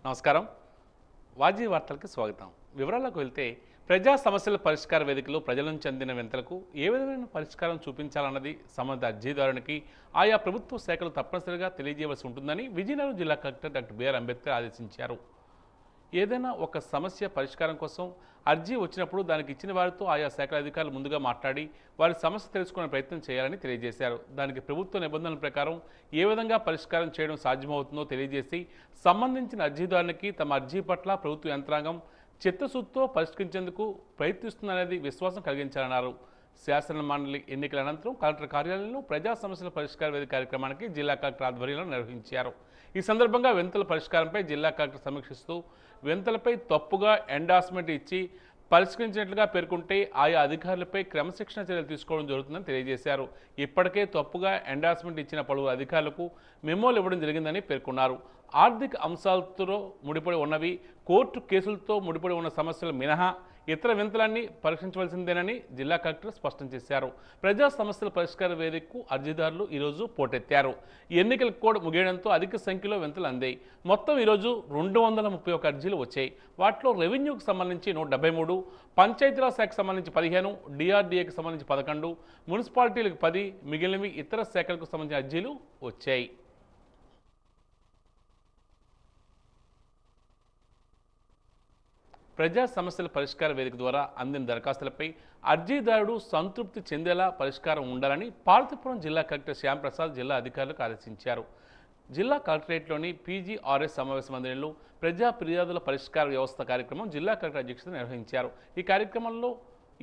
నమస్కారం. వాజీ వార్తలకు స్వాగతం. వివరాలకు వెళ్తే ప్రజా సమస్యల పరిష్కార వేదికలో ప్రజల నుంచి అందిన వింతలకు ఏ విధమైన పరిష్కారం చూపించాలన్నది సంబంధిత అర్జీదారునికి ఆయా ప్రభుత్వ శాఖలు తప్పనిసరిగా తెలియజేయవలసి ఉంటుందని విజయనగరం జిల్లా కలెక్టర్ డాక్టర్ బిఆర్ అంబేద్కర్ ఆదేశించారు. ఏదైనా ఒక సమస్య పరిష్కారం కోసం అర్జీ వచ్చినప్పుడు దానికి ఇచ్చిన వారితో ఆయా శాఖల అధికారులు ముందుగా మాట్లాడి వారి సమస్య తెలుసుకునే ప్రయత్నం చేయాలని తెలియజేశారు. దానికి ప్రభుత్వ నిబంధనల ప్రకారం ఏ విధంగా పరిష్కారం చేయడం సాధ్యమవుతుందో తెలియజేసి సంబంధించిన అర్జీదారునికి తమ అర్జీ పట్ల ప్రభుత్వ యంత్రాంగం చిత్తశుద్ధితో పరిష్కరించేందుకు ప్రయత్నిస్తుందనేది విశ్వాసం కలిగించాలన్నారు. శాసన మండలి ఎన్నికల అనంతరం కలెక్టర్ కార్యాలయంలో ప్రజా సమస్యల పరిష్కార వేదిక కార్యక్రమానికి జిల్లా కలెక్టర్ ఆధ్వర్యంలో నిర్వహించారు. ఈ సందర్భంగా వింతల పరిష్కారంపై జిల్లా కలెక్టర్ సమీక్షిస్తూ వింతలపై తప్పుగా ఎండార్స్మెంట్ ఇచ్చి పరిష్కరించినట్లుగా పేర్కొంటే ఆయా అధికారులపై క్రమశిక్షణ చర్యలు తీసుకోవడం జరుగుతుందని తెలియజేశారు. ఇప్పటికే తప్పుగా ఎండార్స్మెంట్ ఇచ్చిన పలువురు అధికారులకు మెమోలు ఇవ్వడం జరిగిందని పేర్కొన్నారు. ఆర్థిక అంశాలతో ముడిపడి ఉన్నవి, కోర్టు కేసులతో ముడిపడి ఉన్న సమస్యలు మినహా ఇతర వింతలన్నీ పరీక్షించవలసిందేనని జిల్లా కలెక్టర్ స్పష్టం చేశారు. ప్రజా సమస్యల పరిష్కార వేదికకు అర్జీదారులు ఈరోజు పోటెత్తారు. ఎన్నికల కోడ్ ముగియడంతో అధిక సంఖ్యలో వింతలు అందాయి. మొత్తం ఈరోజు 231 అర్జీలు వచ్చాయి. వాటిలో రెవెన్యూకి సంబంధించి 173, పంచాయతీరాజ్ శాఖకు సంబంధించి 15, డిఆర్డీఏకి సంబంధించి 11, మున్సిపాలిటీలకు 10, మిగిలినవి ఇతర శాఖలకు సంబంధించిన అర్జీలు వచ్చాయి. ప్రజా సమస్యల పరిష్కార వేదిక ద్వారా అందిన దరఖాస్తులపై అర్జీదారుడు సంతృప్తి చెందేలా పరిష్కారం ఉండాలని పార్వతీపురం జిల్లా కలెక్టర్ శ్యాంప్రసాద్ జిల్లా అధికారులకు ఆదేశించారు. జిల్లా కలెక్టరేట్లోని పీజీఆర్ఎస్ సమావేశ మందిరంలో ప్రజా ఫిర్యాదుల పరిష్కార వ్యవస్థ కార్యక్రమం జిల్లా కలెక్టర్ అధ్యక్షతన నిర్వహించారు. ఈ కార్యక్రమంలో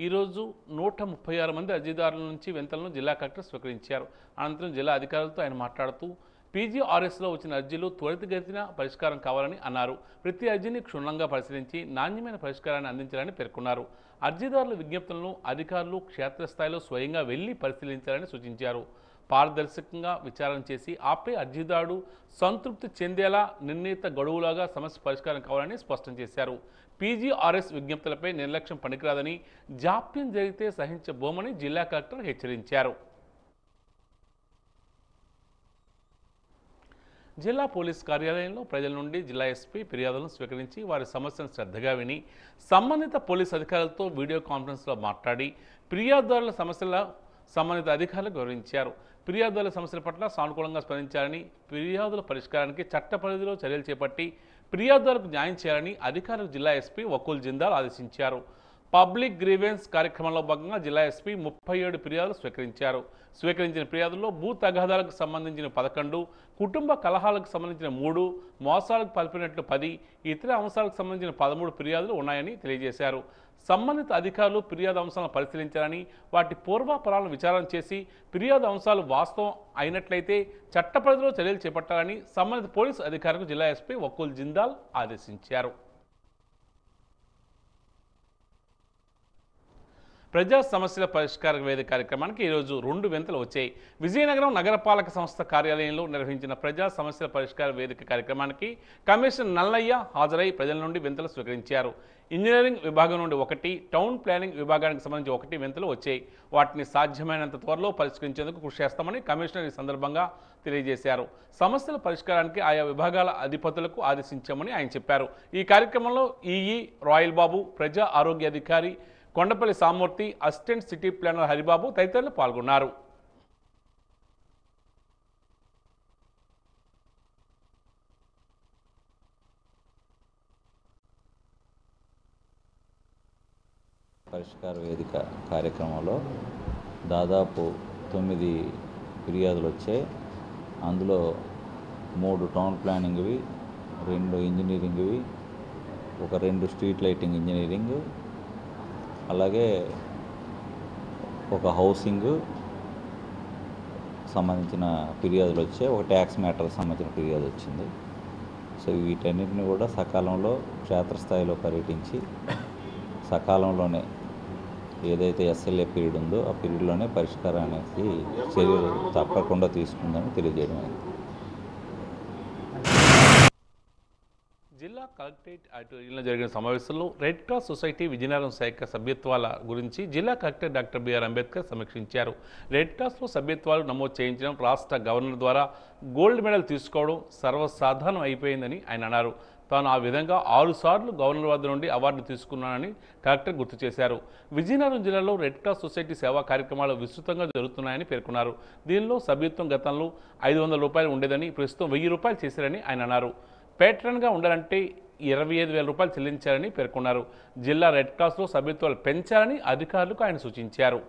ఈరోజు 136 మంది అర్జీదారుల నుంచి వింతలను జిల్లా కలెక్టర్ స్వీకరించారు. అనంతరం జిల్లా అధికారులతో ఆయన మాట్లాడుతూ పీజీఆర్ఎస్లో వచ్చిన అర్జీలు త్వరితగతిన పరిష్కారం కావాలని అన్నారు. ప్రతి అర్జీని క్షుణ్ణంగా పరిశీలించి నాణ్యమైన పరిష్కారాన్ని అందించాలని పేర్కొన్నారు. అర్జీదారుల విజ్ఞప్తులను అధికారులు క్షేత్రస్థాయిలో స్వయంగా వెళ్లి పరిశీలించాలని సూచించారు. పారదర్శకంగా విచారణ చేసి ఆపై అర్జీదారుడు సంతృప్తి చెందేలా నిర్ణీత గడువులాగా సమస్య పరిష్కారం కావాలని స్పష్టం చేశారు. పీజీఆర్ఎస్ విజ్ఞప్తులపై నిర్లక్ష్యం పనికిరాదని, జాప్యం జరిగితే సహించబోమని జిల్లా కలెక్టర్ హెచ్చరించారు. జిల్లా పోలీస్ కార్యాలయంలో ప్రజల నుండి జిల్లా ఎస్పీ ఫిర్యాదులను స్వీకరించి వారి సమస్యను శ్రద్ధగా విని సంబంధిత పోలీస్ అధికారులతో వీడియో కాన్ఫరెన్స్లో మాట్లాడి ఫిర్యాదుదారుల సమస్యల సంబంధిత అధికారులకు వివరించారు. ఫిర్యాదుదారుల సమస్యల పట్ల సానుకూలంగా స్పందించాలని, ఫిర్యాదుల పరిష్కారానికి చట్ట పరిధిలో చర్యలు చేపట్టి ఫిర్యాదుదారులకు న్యాయం చేయాలని అధికారులకు జిల్లా ఎస్పీ వకుల్ జిందాల్ ఆదేశించారు. పబ్లిక్ గ్రీవెన్స్ కార్యక్రమంలో భాగంగా జిల్లా ఎస్పీ 37 ఫిర్యాదులు స్వీకరించారు. స్వీకరించిన ఫిర్యాదుల్లో భూ తగాదాలకు సంబంధించిన 11, కుటుంబ కలహాలకు సంబంధించిన 3, మోసాలకు పాల్పడినట్లు 10, ఇతర అంశాలకు సంబంధించిన 13 ఫిర్యాదులు ఉన్నాయని తెలియజేశారు. సంబంధిత అధికారులు ఫిర్యాదు అంశాలను పరిశీలించాలని, వాటి పూర్వాపరాలను విచారణ చేసి ఫిర్యాదు అంశాలు వాస్తవం అయినట్లయితే చట్ట పరిధిలో చర్యలు చేపట్టాలని సంబంధిత పోలీసు అధికారులకు జిల్లా ఎస్పీ వకుల్ జిందాల్ ఆదేశించారు. ప్రజా సమస్యల పరిష్కార వేదిక కార్యక్రమానికి ఈరోజు 2 వింతలు వచ్చాయి. విజయనగరం నగరపాలక సంస్థ కార్యాలయంలో నిర్వహించిన ప్రజా సమస్యల పరిష్కార వేదిక కార్యక్రమానికి కమిషనర్ నల్లయ్య హాజరై ప్రజల నుండి వింతలు స్వీకరించారు. ఇంజనీరింగ్ విభాగం నుండి 1, టౌన్ ప్లానింగ్ విభాగానికి సంబంధించి 1 వింతలు వచ్చాయి. వాటిని సాధ్యమైనంత త్వరలో పరిష్కరించేందుకు కృషి చేస్తామని కమిషనర్ ఈ సందర్భంగా తెలియజేశారు. సమస్యల పరిష్కారానికి ఆయా విభాగాల అధిపతులకు ఆదేశించామని ఆయన చెప్పారు. ఈ కార్యక్రమంలో ఈఈ రాయల్ బాబు, ప్రజా ఆరోగ్య అధికారి Kondapalli సామూర్తి, assistant city planar Haribabu తదితరులు పాల్గొన్నారు. పరిష్కార వేదిక కార్యక్రమంలో దాదాపు 9 ఫిర్యాదులు వచ్చాయి. అందులో 3 టౌన్ ప్లానింగ్వి, 2 ఇంజనీరింగ్వి, ఒక 2 స్ట్రీట్ లైటింగ్ ఇంజనీరింగ్, అలాగే ఒక హౌసింగ్ సంబంధించిన ఫిర్యాదులు వచ్చాయి. ఒక ట్యాక్స్ మ్యాటర్ సంబంధించిన ఫిర్యాదు వచ్చింది. సో వీటన్నిటిని కూడా సకాలంలో క్షేత్రస్థాయిలో పర్యటించి సకాలంలోనే ఏదైతే ఎస్ఎల్ఏ పీరియడ్ ఉందో ఆ పీరియడ్లోనే పరిష్కారానికి చర్యలు తప్పకుండా తీసుకుందని తెలియజేయడం అయింది. జిల్లా కలెక్టరేట్ ఆడిటోరియంలో జరిగిన సమావేశంలో రెడ్ క్రాస్ సొసైటీ విజయనగరం శాఖ సభ్యత్వాల గురించి జిల్లా కలెక్టర్ డాక్టర్ బిఆర్ అంబేద్కర్ సమీక్షించారు. రెడ్ క్రాస్లో సభ్యత్వాలు నమోదు చేయించడం, రాష్ట్ర గవర్నర్ ద్వారా గోల్డ్ మెడల్ తీసుకోవడం సర్వసాధారణం అయిపోయిందని ఆయన అన్నారు. తాను ఆ విధంగా 6 సార్లు గవర్నర్ వద్ద నుండి అవార్డు తీసుకున్నానని కలెక్టర్ గుర్తు చేశారు. విజయనగరం జిల్లాలో రెడ్ క్రాస్ సొసైటీ సేవా కార్యక్రమాలు విస్తృతంగా జరుగుతున్నాయని పేర్కొన్నారు. దీనిలో సభ్యత్వం గతంలో 500 రూపాయలు ఉండేదని ప్రస్తుతం 1000 రూపాయలు చేశారని ఆయన అన్నారు. పేట్రన్గా ఉండాలంటే 25,000 రూపాయలు చెల్లించారని పేర్కొన్నారు. జిల్లా రెడ్ క్రాస్లో సభ్యత్వాలు పెంచాలని అధికారులకు ఆయన సూచించారు.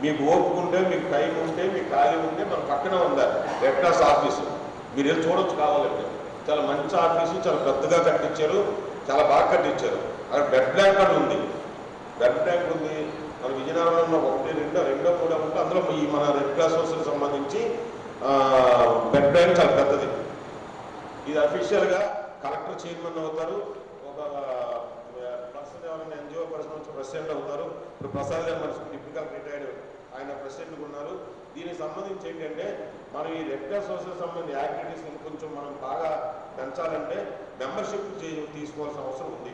మీకు ఓపిక ఉంటే, మీకు టైం ఉంటే, మీకు ఖాళీ ఉంటే మన పక్కన ఉందా రెడ్ క్రాస్ ఆఫీసు, మీరు వెళ్ళి చూడొచ్చు కావాలంటే. చాలా మంచి ఆఫీసు, చాలా పెద్దగా కట్టించారు, చాలా బాగా కట్టించారు. అక్కడ బెడ్ బ్యాంక్ కూడా ఉంది, బెడ్ బ్యాంక్ ఉంది. మన విజయనగరంలో 1, 2, 3 ఉంటే అందులో ఈ మన రెడ్ క్రాస్ సోషల్కి సంబంధించి బెడ్ బ్యాంక్ చాలా పెద్దది. ఇది అఫీషియల్గా కలెక్టర్ చైర్మన్ అవుతారు, ఒక పర్సన్ ఎవరైనా ఎన్జిఓ పర్సన్ వచ్చి ప్రెసిడెంట్ అవుతారు. ఇప్పుడు ప్రసాద్ గారు మన డిప్యూటీ రిటైర్డ్, ఆయన ప్రెసిడెంట్గా ఉన్నారు. దీనికి సంబంధించి ఏంటంటే మనం ఈ రెడ్ క్రాస్ సోషల్ సంబంధించిన యాక్టివిటీస్ కొంచెం మనం బాగా పెంచాలంటే మెంబర్షిప్ తీసుకోవాల్సిన అవసరం ఉంది.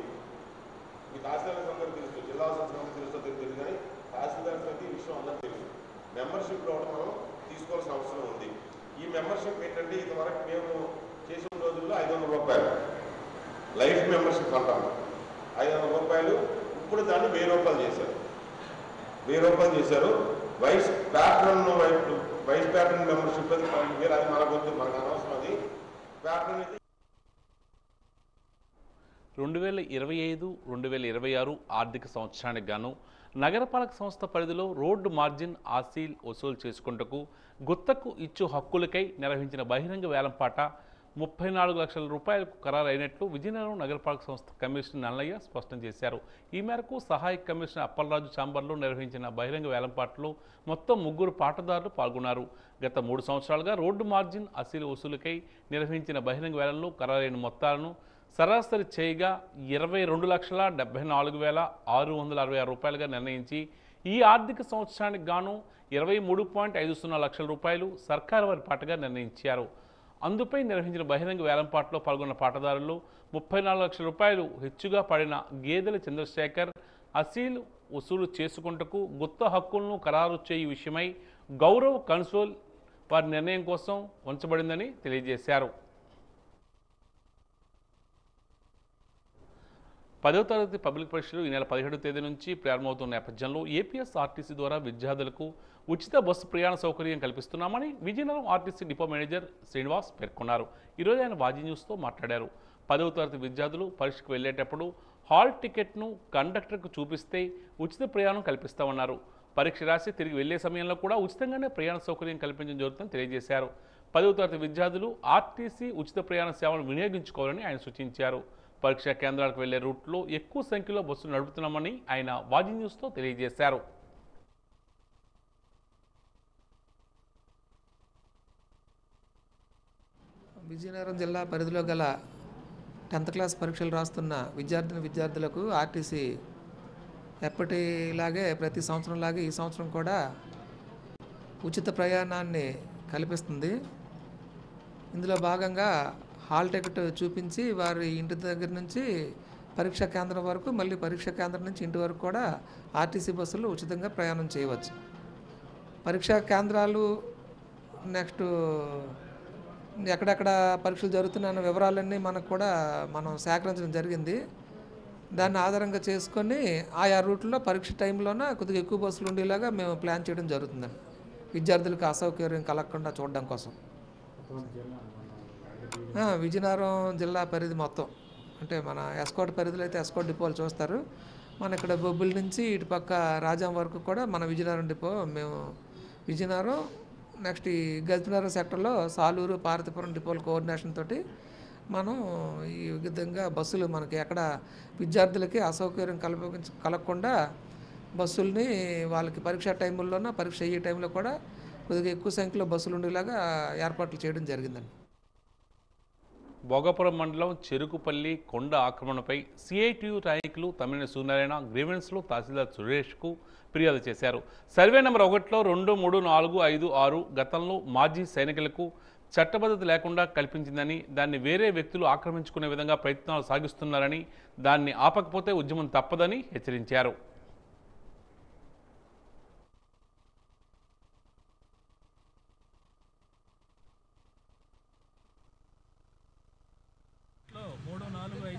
మీ తహసీల్దార్స్ అందరికీ తెలుసు, జిల్లా సంస్థ తెలుసో తెలియదు, కానీ తహసీల్దార్స్ అయితే ఈ విషయం అందరికీ తెలుసు. మెంబర్షిప్ కూడా మనం తీసుకోవాల్సిన అవసరం ఉంది. ఈ మెంబర్షిప్ ఏంటంటే ఇదివరకు మేము చేసిన రోజుల్లో 500 రూపాయలు లైఫ్ మెంబర్షిప్ అంటాము, 500 రూపాయలు. ఇప్పుడు దాన్ని 1000 రూపాయలు చేశారు, 1000 రూపాయలు చేశారు. వైస్ ప్యాట్రన్ మెంబర్షిప్ అది వేరే, అది మనకు వద్దు, మనకు అనవసరం. అది ప్యాట్రన్ అయితే 2025-2026 ఆర్థిక సంవత్సరానికి గాను నగరపాలక సంస్థ పరిధిలో రోడ్డు మార్జిన్ ఆసీల్ వసూలు చేసుకుంటకు గుత్తకు ఇచ్చు హక్కులకై నిర్వహించిన బహిరంగ వేలంపాట 34 లక్షల రూపాయలకు ఖరారైనట్లు విజయనగరం నగరపాలక సంస్థ కమిషనర్ నల్లయ్య స్పష్టం చేశారు. ఈ మేరకు సహాయక కమిషనర్ అప్పలరాజు చాంబర్లో నిర్వహించిన బహిరంగ వేలంపాటలో మొత్తం 3 పాటదారులు పాల్గొన్నారు. గత 3 సంవత్సరాలుగా రోడ్డు మార్జిన్ అసీలు వసూలుకై నిర్వహించిన బహిరంగ వేలంలో ఖరారైన మొత్తాలను సరాసరి చేయగా 22,74,666 రూపాయలుగా నిర్ణయించి ఈ ఆర్థిక సంవత్సరానికి గాను 23.50 లక్షల రూపాయలు సర్కారు వారి పాటగా నిర్ణయించారు. అందుపై నిర్వహించిన బహిరంగ వేలంపాటలో పాల్గొన్న పాటదారులు 34 లక్షల రూపాయలు హెచ్చుగా పడిన గేదెల చంద్రశేఖర్ అసీలు వసూలు చేసుకుంటకు గుత్త హక్కులను ఖరారు చేయు విషయమై గౌరవ్ కన్సోల్ వారి నిర్ణయం కోసం ఉంచబడిందని తెలియజేశారు. 10వ తరగతి పబ్లిక్ పరీక్షలు ఈ నెల 17వ తేదీ నుంచి ప్రారంభమవుతున్న నేపథ్యంలో ఏపీఎస్ఆర్టీసీ ద్వారా విద్యార్థులకు ఉచిత బస్సు ప్రయాణ సౌకర్యం కల్పిస్తున్నామని Vizianagaram RTC depot manager Srinivas పేర్కొన్నారు. ఈరోజు ఆయన వాజీ న్యూస్తో మాట్లాడారు. 10వ తరగతి విద్యార్థులు పరీక్షకు వెళ్లేటప్పుడు హాల్ టికెట్ను కండక్టర్కు చూపిస్తే ఉచిత ప్రయాణం కల్పిస్తామన్నారు. పరీక్ష రాసి తిరిగి వెళ్లే సమయంలో కూడా ఉచితంగానే ప్రయాణ సౌకర్యం కల్పించడం జరుగుతుందని తెలియజేశారు. 10వ తరగతి విద్యార్థులు ఆర్టీసీ ఉచిత ప్రయాణ సేవలను వినియోగించుకోవాలని ఆయన సూచించారు. పరీక్షా కేంద్రాలకు వెళ్లే రూట్లో ఎక్కువ సంఖ్యలో బస్సులు నడుపుతున్నామని ఆయన వాజీ న్యూస్తో తెలియజేశారు. విజయనగరం జిల్లా పరిధిలో గల 10th క్లాస్ పరీక్షలు రాస్తున్న విద్యార్థులకు ఆర్టీసీ ఎప్పటిలాగే ప్రతి సంవత్సరంలాగే ఈ సంవత్సరం కూడా ఉచిత ప్రయాణాన్ని కల్పిస్తుంది. ఇందులో భాగంగా హాల్ టికెట్ చూపించి వారి ఇంటి దగ్గర నుంచి పరీక్షా కేంద్రం వరకు, మళ్ళీ పరీక్షా కేంద్రం నుంచి ఇంటి వరకు కూడా ఆర్టీసీ బస్సులు ఉచితంగా ప్రయాణం చేయవచ్చు. పరీక్షా కేంద్రాలు, నెక్స్ట్ ఎక్కడెక్కడ పరీక్షలు జరుగుతున్న వివరాలన్నీ మనకు కూడా మనం సేకరించడం జరిగింది. దాన్ని ఆధారంగా చేసుకొని ఆయా రూట్లో పరీక్ష టైంలోనే కొద్దిగా ఎక్కువ బస్సులు ఉండేలాగా మేము ప్లాన్ చేయడం జరుగుతుందండి, విద్యార్థులకు అసౌకర్యం కలగకుండా చూడడం కోసం. విజయనగరం జిల్లా పరిధి మొత్తం, అంటే మన ఎస్కోట్ పరిధిలో అయితే ఎస్కోట్ డిపోలు చూస్తారు. మన ఇక్కడ బొబ్బుల నుంచి ఇటు పక్క రాజాం వరకు కూడా మన విజయనగరం డిపో, మేము విజయనగరం నెక్స్ట్ ఈ గజనగరం సెక్టర్లో సాలూరు, పార్వతీపురం డిపోల కోఆర్డినేషన్ తోటి మనం ఈ విధంగా బస్సులు మనకి ఎక్కడ విద్యార్థులకి అసౌకర్యం కలగకుండా బస్సుల్ని వాళ్ళకి పరీక్షా టైంలోనూ, పరీక్ష అయ్యే టైంలో కూడా కొద్దిగా ఎక్కువ సంఖ్యలో బస్సులు ఉండేలాగా ఏర్పాట్లు చేయడం జరిగిందండి. భోగాపురం మండలం చెరుకుపల్లి కొండ ఆక్రమణపై సిఐటియు నాయకులు తమ్మినేని సూర్యనారాయణ గ్రీవెన్స్లో తహసీల్దార్ సురేష్కు ఫిర్యాదు చేశారు. సర్వే నెంబర్ 1లో 2, 3, 4, 5, 6 గతంలో మాజీ సైనికులకు చట్టబద్ధత లేకుండా కల్పించిందని, దాన్ని వేరే వ్యక్తులు ఆక్రమించుకునే విధంగా ప్రయత్నాలు సాగిస్తున్నారని, దాన్ని ఆపకపోతే ఉద్యమం తప్పదని హెచ్చరించారు.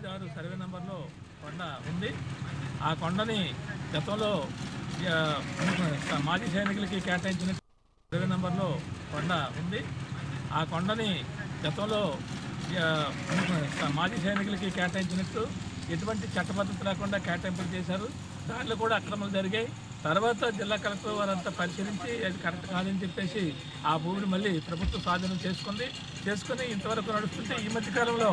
6 సర్వే నెంబర్లో కొండ ఉంది. ఆ కొండని గతంలో మాజీ సైనికులకి కేటాయించిన సర్వే నెంబర్లో కొండ ఉంది. ఆ కొండని గతంలో మాజీ సైనికులకి కేటాయించినట్టు ఎటువంటి చట్టబద్ధత లేకుండా కేటాయింపులు చేశారు. దాంట్లో కూడా అక్రమాలు జరిగాయి. తర్వాత జిల్లా కలెక్టర్ వారంతా పరిశీలించి అది కరెక్ట్ కాదని చెప్పేసి ఆ భూమిని మళ్ళీ ప్రభుత్వం స్వాధీనం చేసుకుని ఇంతవరకు నడుస్తుంటే ఈ మధ్యకాలంలో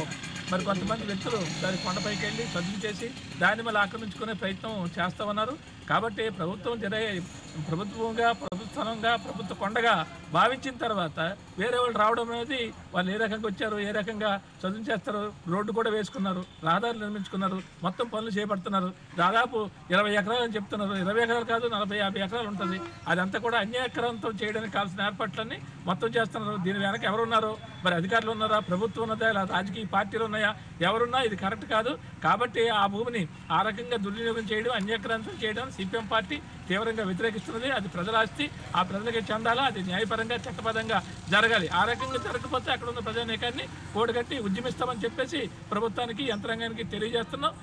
మరి కొంతమంది వ్యక్తులు దాని కొండపైకి వెళ్ళి సద్దు చేసి దాన్ని మళ్ళీ ఆక్రమించుకునే ప్రయత్నం చేస్తూ ఉన్నారు. కాబట్టి ప్రభుత్వంగా ప్రభుత్వంగా ప్రభుత్వ కొండగా భావించిన తర్వాత వేరే వాళ్ళు రావడం అనేది వాళ్ళు ఏ రకంగా వచ్చారు, ఏ రకంగా చదువు చేస్తారు, రోడ్డు కూడా వేసుకున్నారు, రహదారులు నిర్మించుకున్నారు, మొత్తం పనులు చేపడుతున్నారు. దాదాపు 20 ఎకరాలు అని చెప్తున్నారు. 20 ఎకరాలు కాదు, 40-50 ఎకరాలు ఉంటుంది. అదంతా కూడా అన్యాయక్రాంతం చేయడానికి కావాల్సిన ఏర్పాట్లన్నీ మొత్తం చేస్తున్నారు. దీని వెనక ఎవరున్నారో మరి అధికారులు ఉన్నారా, ప్రభుత్వం ఉన్నదా, లేదా రాజకీయ పార్టీలు ఉన్నాయా, ఎవరున్నా ఇది కరెక్ట్ కాదు. కాబట్టి ఆ భూమిని ఆ రకంగా దుర్వినియోగం చేయడం, అన్యాయక్రాంతం చేయడం సిపిఎం పార్టీ తీవ్రంగా వ్యతిరేకిస్తున్నది. అది ప్రజల ఆస్తి, ఆ ప్రజలకి చెందాలా, అది న్యాయపరంగా చట్టబద్ధంగా జరగాలి. ఆ రకంగా జరగకపోతే అక్కడ ఉన్న ప్రజానీకాన్ని కూడగట్టి ఉద్యమిస్తామని చెప్పేసి ప్రభుత్వానికి యంత్రాంగానికి తెలియజేస్తున్నాం.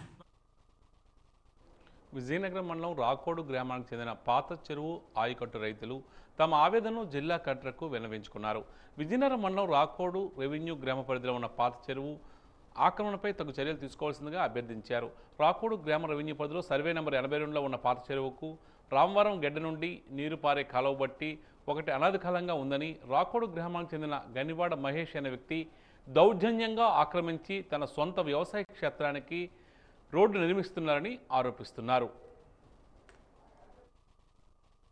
విజయనగరం మండలం రాకోడు గ్రామానికి చెందిన పాత చెరువు ఆయకట్టు రైతులు తమ ఆవేదనను జిల్లా కలెక్టర్కు విన్నవించుకున్నారు. విజయనగరం మండలం రాకోడు రెవెన్యూ గ్రామ పరిధిలో ఉన్న పాత చెరువు ఆక్రమణపై తగు చర్యలు తీసుకోవాల్సిందిగా అభ్యర్థించారు. రాకోడు గ్రామ రెవెన్యూ పరిధిలో సర్వే నెంబర్ 82లో ఉన్న పాత చెరువుకు రామవరం గడ్డ నుండి నీరు పారే కాలువ బట్టి ఒకటి అనాదికాలంగా ఉందని రాకోడు గ్రామానికి చెందిన గనివాడ మహేష్ అనే వ్యక్తి దౌర్జన్యంగా ఆక్రమించి తన సొంత వ్యవసాయ క్షేత్రానికి రోడ్డు నిర్మిస్తున్నారని ఆరోపిస్తున్నారు.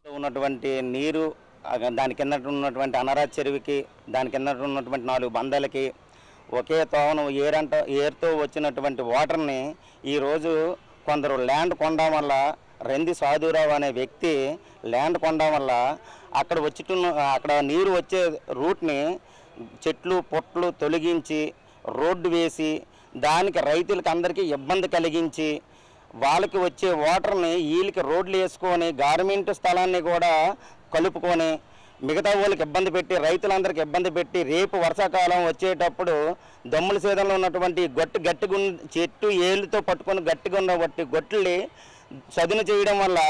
ఉన్నటువంటి నీరు దాని కింద ఉన్నటువంటి అనరా చెరువుకి దాని కింద ఉన్నటువంటి 4 బంధాలకి ఒకే తోవను ఏరుతో వచ్చినటువంటి వాటర్ని ఈరోజు కొందరు ల్యాండ్ కొనడం వల్ల రెంది సాధురావు అనే వ్యక్తి ల్యాండ్ కొనడం వల్ల అక్కడ నీరు వచ్చే రూట్ని చెట్లు పొట్లు తొలగించి రోడ్డు వేసి దానికి రైతులకి అందరికీ ఇబ్బంది కలిగించి వాళ్ళకి వచ్చే వాటర్ని వీళ్ళకి రోడ్లు వేసుకొని గార్మెంట్ స్థలాన్ని కూడా కలుపుకొని మిగతా వాళ్ళకి ఇబ్బంది పెట్టి రైతులందరికీ ఇబ్బంది పెట్టి రేపు వర్షాకాలం వచ్చేటప్పుడు దమ్ముల సేదంలో ఉన్నటువంటి గట్టిగా చెట్టు ఏళ్ళతో పట్టుకొని గట్టిగా ఉన్న గొట్లని చదును చేయడం వల్ల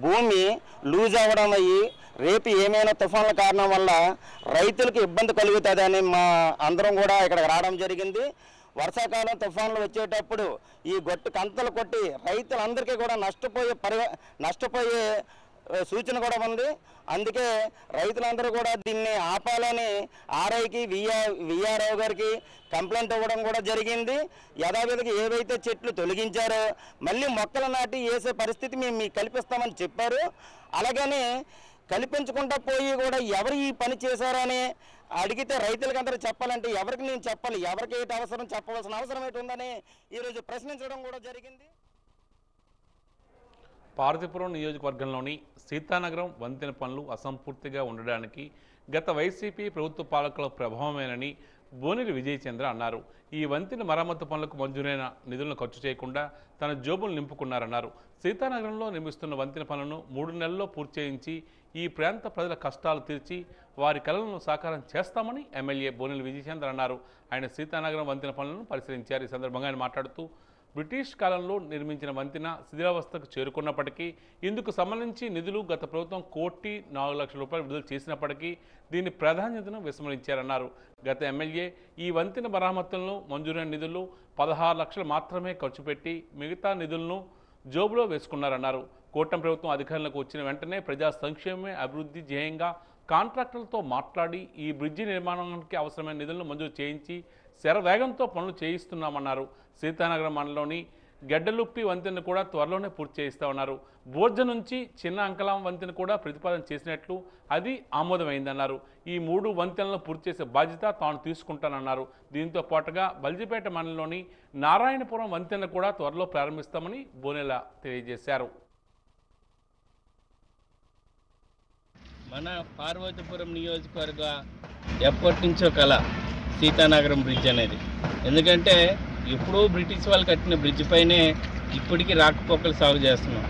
భూమి లూజ్ అవ్వడం అయ్యి రేపు ఏమైనా తుఫాన్ల కారణం వల్ల రైతులకు ఇబ్బంది కలుగుతుందని మా అందరం కూడా ఇక్కడికి రావడం జరిగింది. వర్షాకాలం తుఫాన్లు వచ్చేటప్పుడు ఈ గొట్టు కంతలు కొట్టి రైతులందరికీ కూడా నష్టపోయే సూచన కూడా ఉంది. అందుకే రైతులందరూ కూడా దీన్ని ఆపాలని ఆర్ఐకి విఆర్ఓ గారికి కంప్లైంట్ ఇవ్వడం కూడా జరిగింది. యథావిధిగా ఏవైతే చెట్లు తొలగించారో మళ్ళీ మొక్కలు నాటి వేసే పరిస్థితి మేము మీకు కల్పిస్తామని చెప్పారు. అలాగని కల్పించకుండా పోయి కూడా ఎవరు ఈ పని చేశారని అడిగితే రైతులకు అందరూ చెప్పాలంటే ఎవరికి నేను చెప్పాలి, ఎవరికి ఏంటి అవసరం చెప్పవలసిన అవసరం ఏంటి ఉందని ఈరోజు ప్రశ్నించడం కూడా జరిగింది. పార్వతీపురం నియోజకవర్గంలోని సీతానగరం వంతెన పనులు అసంపూర్తిగా ఉండడానికి గత వైసీపీ ప్రభుత్వ పాలకుల ప్రభావమేనని బోనెల విజయచంద్ర అన్నారు. ఈ వంతెన మరమ్మతు పనులకు మంజూరైన నిధులను ఖర్చు చేయకుండా తన జోబులు నింపుకున్నారన్నారు. సీతానగరంలో నిర్మిస్తున్న వంతెన పనులను 3 నెలల్లో పూర్తి చేయించి ఈ ప్రాంత ప్రజల కష్టాలు తీర్చి వారి కలలను సాకారం చేస్తామని ఎమ్మెల్యే బోనెల విజయచంద్ర అన్నారు. ఆయన సీతానగరం వంతెన పనులను పరిశీలించారు. ఈ సందర్భంగా ఆయన మాట్లాడుతూ బ్రిటిష్ కాలంలో నిర్మించిన వంతెన శిథిలావస్థకు చేరుకున్నప్పటికీ ఇందుకు సంబంధించి నిధులు గత ప్రభుత్వం 1,04,00,000 రూపాయలు విడుదల చేసినప్పటికీ దీని ప్రాధాన్యతను విస్మరించారన్నారు. గత ఎమ్మెల్యే ఈ వంతెన మరమ్మతులను మంజూరైన నిధులు 16 లక్షలు మాత్రమే ఖర్చు పెట్టి మిగతా నిధులను జోబులో వేసుకున్నారన్నారు. కూటమి ప్రభుత్వం అధికారంలోకి వచ్చిన వెంటనే ప్రజా సంక్షేమమే అభివృద్ధి ధ్యేయంగా కాంట్రాక్టర్లతో మాట్లాడి ఈ బ్రిడ్జి నిర్మాణానికి అవసరమైన నిధులను మంజూరు చేయించి శరవేగంతో పనులు చేయిస్తున్నామన్నారు. సీతానగరం మండలంలోని గెడ్డలుప్పి వంతెన కూడా త్వరలోనే పూర్తి చేయిస్తామన్నారు. బోర్జ నుంచి చిన్న అంకలాం వంతెన కూడా ప్రతిపాదన చేసినట్లు అది ఆమోదమైందన్నారు. ఈ 3 వంతెనలను పూర్తి చేసే బాధ్యత తాను తీసుకుంటానన్నారు. దీంతో పాటుగా బల్జిపేట మండలంలోని నారాయణపురం వంతెన కూడా త్వరలో ప్రారంభిస్తామని బోనెల తెలియజేశారు. మన పార్వతీపురం నియోజకవర్గ ఎప్పటి నుంచో కళ సీతానగరం బ్రిడ్జ్ అనేది. ఎందుకంటే ఎప్పుడూ బ్రిటిష్ వాళ్ళు కట్టిన బ్రిడ్జ్ పైనే ఇప్పటికీ రాకపోకలు సాగు చేస్తున్నాం.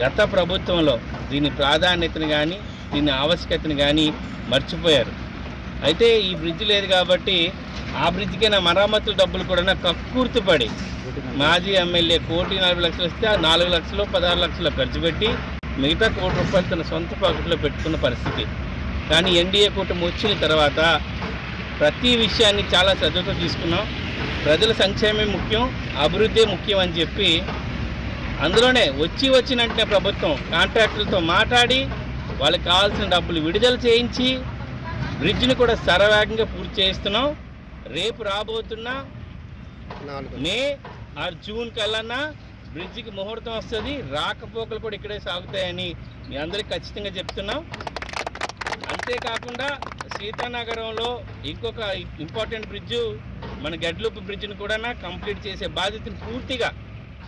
గత ప్రభుత్వంలో దీని ప్రాధాన్యతను కానీ దీని ఆవశ్యకతను కానీ మర్చిపోయారు. అయితే ఈ బ్రిడ్జ్ లేదు కాబట్టి ఆ బ్రిడ్జ్కైనా మరమ్మతుల డబ్బులు కూడా కక్కుర్తిపడి మాజీ ఎమ్మెల్యే 1,40,00,000 ఇస్తే ఆ 4 లక్షలు 16 లక్షలు ఖర్చు పెట్టి మిగతా ₹1 కోటి తన సొంత పాకెట్లో పెట్టుకున్న పరిస్థితి. కానీ ఎన్డీఏ కూటమి వచ్చిన తర్వాత ప్రతి విషయాన్ని చాలా శ్రద్ధతో తీసుకున్నాం. ప్రజల సంక్షేమమే ముఖ్యం, అభివృద్ధి ముఖ్యం అని చెప్పి అందులోనే వచ్చిన ప్రభుత్వం కాంట్రాక్టులతో మాట్లాడి వాళ్ళకి కావాల్సిన డబ్బులు విడుదల చేయించి బ్రిడ్జ్ని కూడా శరవేగంగా పూర్తి చేయిస్తున్నాం. రేపు రాబోతున్న మే ఆర్ జూన్ కల్లా బ్రిడ్జికి ముహూర్తం వస్తుంది. రాకపోకలు కూడా ఇక్కడే సాగుతాయని మీ అందరికీ ఖచ్చితంగా చెప్తున్నాం. అంతేకాకుండా సీతానగరంలో ఇంకొక ఇంపార్టెంట్ బ్రిడ్జు మన గడ్లూపు బ్రిడ్జిని కూడా కంప్లీట్ చేసే బాధ్యతను పూర్తిగా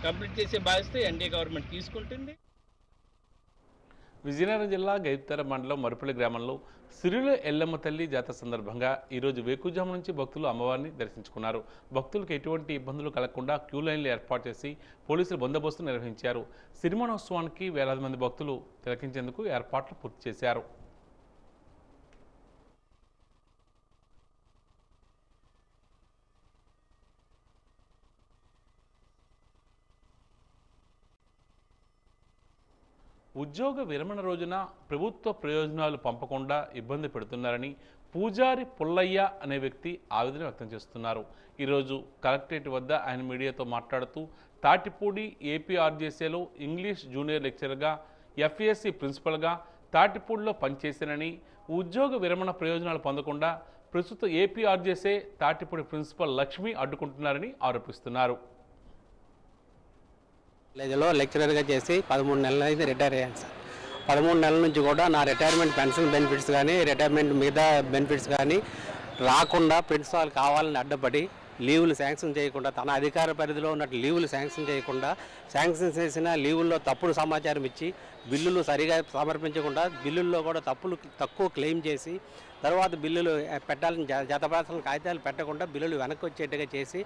కంప్లీట్ చేసే బాధ్యత ఎన్డీఏ గవర్నమెంట్ తీసుకుంటుంది. విజయనగరం జిల్లా గైతెర మండలం మరుపల్లి గ్రామంలో సిరిల ఎల్లమ్మ తల్లి జాతర సందర్భంగా ఈరోజు వేకుజాము నుంచి భక్తులు అమ్మవారిని దర్శించుకున్నారు. భక్తులకు ఎటువంటి ఇబ్బందులు కలగకుండా క్యూ లైన్లు ఏర్పాటు చేసి పోలీసులు బందోబస్తు నిర్వహించారు. సిరిమనోత్సవానికి వేలాది మంది భక్తులు తిలకించేందుకు ఏర్పాట్లు పూర్తి చేశారు. ఉద్యోగ విరమణ రోజున ప్రభుత్వ ప్రయోజనాలు పంపకుండా ఇబ్బంది పెడుతున్నారని పూజారి పుల్లయ్య అనే వ్యక్తి ఆవేదన వ్యక్తం చేస్తున్నారు. ఈరోజు కలెక్టరేట్ వద్ద ఆయన మీడియాతో మాట్లాడుతూ తాటిపూడి ఏపీఆర్జేసీలో ఇంగ్లీష్ జూనియర్ లెక్చరర్గా, ఎఫ్ఏఎస్సి ప్రిన్సిపల్గా తాటిపూడిలో పనిచేశానని, ఉద్యోగ విరమణ ప్రయోజనాలు పొందకుండా ప్రస్తుత ఏపీఆర్జేసీ తాటిపూడి ప్రిన్సిపల్ లక్ష్మి అడ్డుకుంటున్నారని ఆరోపిస్తున్నారు. కాలేజీలో లెక్చరర్గా చేసి 13 నెలలు అయితే రిటైర్ అయ్యాను సార్. 13 నెలల నుంచి కూడా నా రిటైర్మెంట్ పెన్షన్ బెనిఫిట్స్ కానీ, రిటైర్మెంట్ మిగతా బెనిఫిట్స్ కానీ రాకుండా ప్రిన్సిపాల్ కావాలని అడ్డపడి లీవులు శాంక్షన్ చేయకుండా, తన అధికార పరిధిలో ఉన్నట్టు లీవులు శాంక్షన్ చేయకుండా, శాంక్షన్ చేసిన లీవుల్లో తప్పుడు సమాచారం ఇచ్చి బిల్లులు సరిగా సమర్పించకుండా బిల్లుల్లో కూడా తక్కువ క్లెయిమ్ చేసి, తర్వాత బిల్లులు పెట్టాలని జతపడాల్సిన కాగితాలు పెట్టకుండా బిల్లులు వెనక్కి వచ్చేట్టుగా చేసి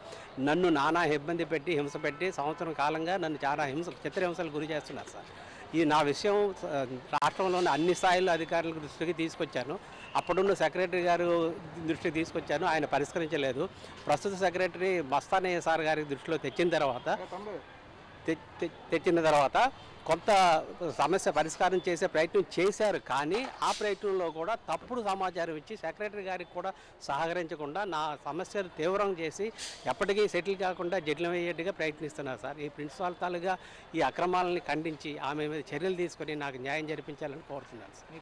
నన్ను నానా ఇబ్బంది పెట్టి హింస పెట్టి సంవత్సరం కాలంగా నన్ను చాలా చిత్రహింసలు గురి చేస్తున్నారు సార్. ఈ నా విషయం రాష్ట్రంలోని అన్ని స్థాయిల్లో అధికారుల దృష్టికి తీసుకొచ్చాను. అప్పుడున్న సెక్రటరీ గారు దృష్టికి తీసుకొచ్చాను, ఆయన పరిష్కరించలేదు. ప్రస్తుత సెక్రటరీ మస్తానయ్య సార్ గారి దృష్టిలో తెచ్చిన తర్వాత కొంత సమస్య పరిష్కారం చేసే ప్రయత్నం చేశారు. కానీ ఆ ప్రయత్నంలో కూడా తప్పుడు సమాచారం ఇచ్చి సెక్రటరీ గారికి కూడా సహకరించకుండా నా సమస్యను తీవ్రం చేసి ఎప్పటికీ సెటిల్ కాకుండా జటిలమయ్యేట్టుగా ప్రయత్నిస్తున్నారు సార్. ఈ ప్రిన్సిపాల్ తాలుగా ఈ అక్రమాలని ఖండించి ఆమె మీద చర్యలు తీసుకొని నాకు న్యాయం జరిపించాలని కోరుతున్నాను సార్.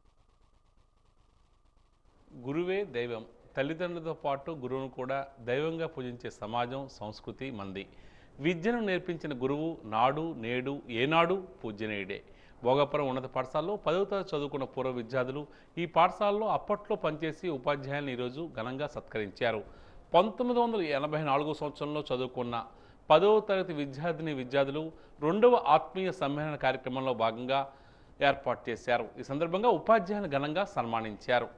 గురువే దైవం. తల్లిదండ్రులతో పాటు గురువును కూడా దైవంగా పూజించే సమాజం, సంస్కృతి మంది. విద్యను నేర్పించిన గురువు నాడు నేడు ఏనాడు పూజ్యనీయుడే. భోగాపురం ఉన్నత పాఠశాలలో 10వ తరగతి చదువుకున్న పూర్వ విద్యార్థులు ఈ పాఠశాలలో అప్పట్లో పనిచేసి ఉపాధ్యాయులను ఈరోజు ఘనంగా సత్కరించారు. 1984 సంవత్సరంలో చదువుకున్న 10వ తరగతి విద్యార్థులు 2వ ఆత్మీయ సమ్మేళన కార్యక్రమంలో భాగంగా ఏర్పాటు చేశారు. ఈ సందర్భంగా ఉపాధ్యాయులను ఘనంగా సన్మానించారు.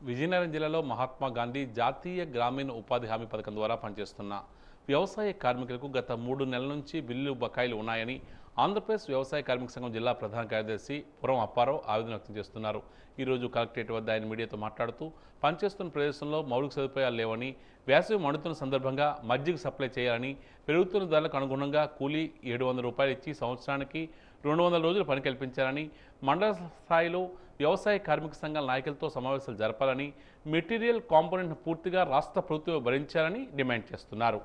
విజయనగరం జిల్లాలో మహాత్మా గాంధీ జాతీయ గ్రామీణ ఉపాధి హామీ పథకం ద్వారా పనిచేస్తున్న వ్యవసాయ కార్మికులకు గత 3 నెలల నుంచి బిల్లు బకాయిలు ఉన్నాయని ఆంధ్రప్రదేశ్ వ్యవసాయ కార్మిక సంఘం జిల్లా ప్రధాన కార్యదర్శి పురం అప్పారావు ఆవేదన వ్యక్తం చేస్తున్నారు. ఈరోజు కలెక్టరేట్ వద్ద ఆయన మీడియాతో మాట్లాడుతూ పనిచేస్తున్న ప్రదేశంలో మౌలిక సదుపాయాలు లేవని, వేసవి మండుతున్న సందర్భంగా మజ్జిగ సప్లై చేయాలని, పెరుగుతున్న ధరలకు అనుగుణంగా కూలీ ₹700 ఇచ్చి సంవత్సరానికి 200 రోజులు పని కల్పించాలని, మండల స్థాయిలో వ్యవసాయ కార్మిక సంఘాల నాయకులతో సమావేశాలు జరపాలని, మెటీరియల్ కాంపోనెంట్ను పూర్తిగా రాష్ట్ర ప్రభుత్వం భరించాలని డిమాండ్ చేస్తున్నారు.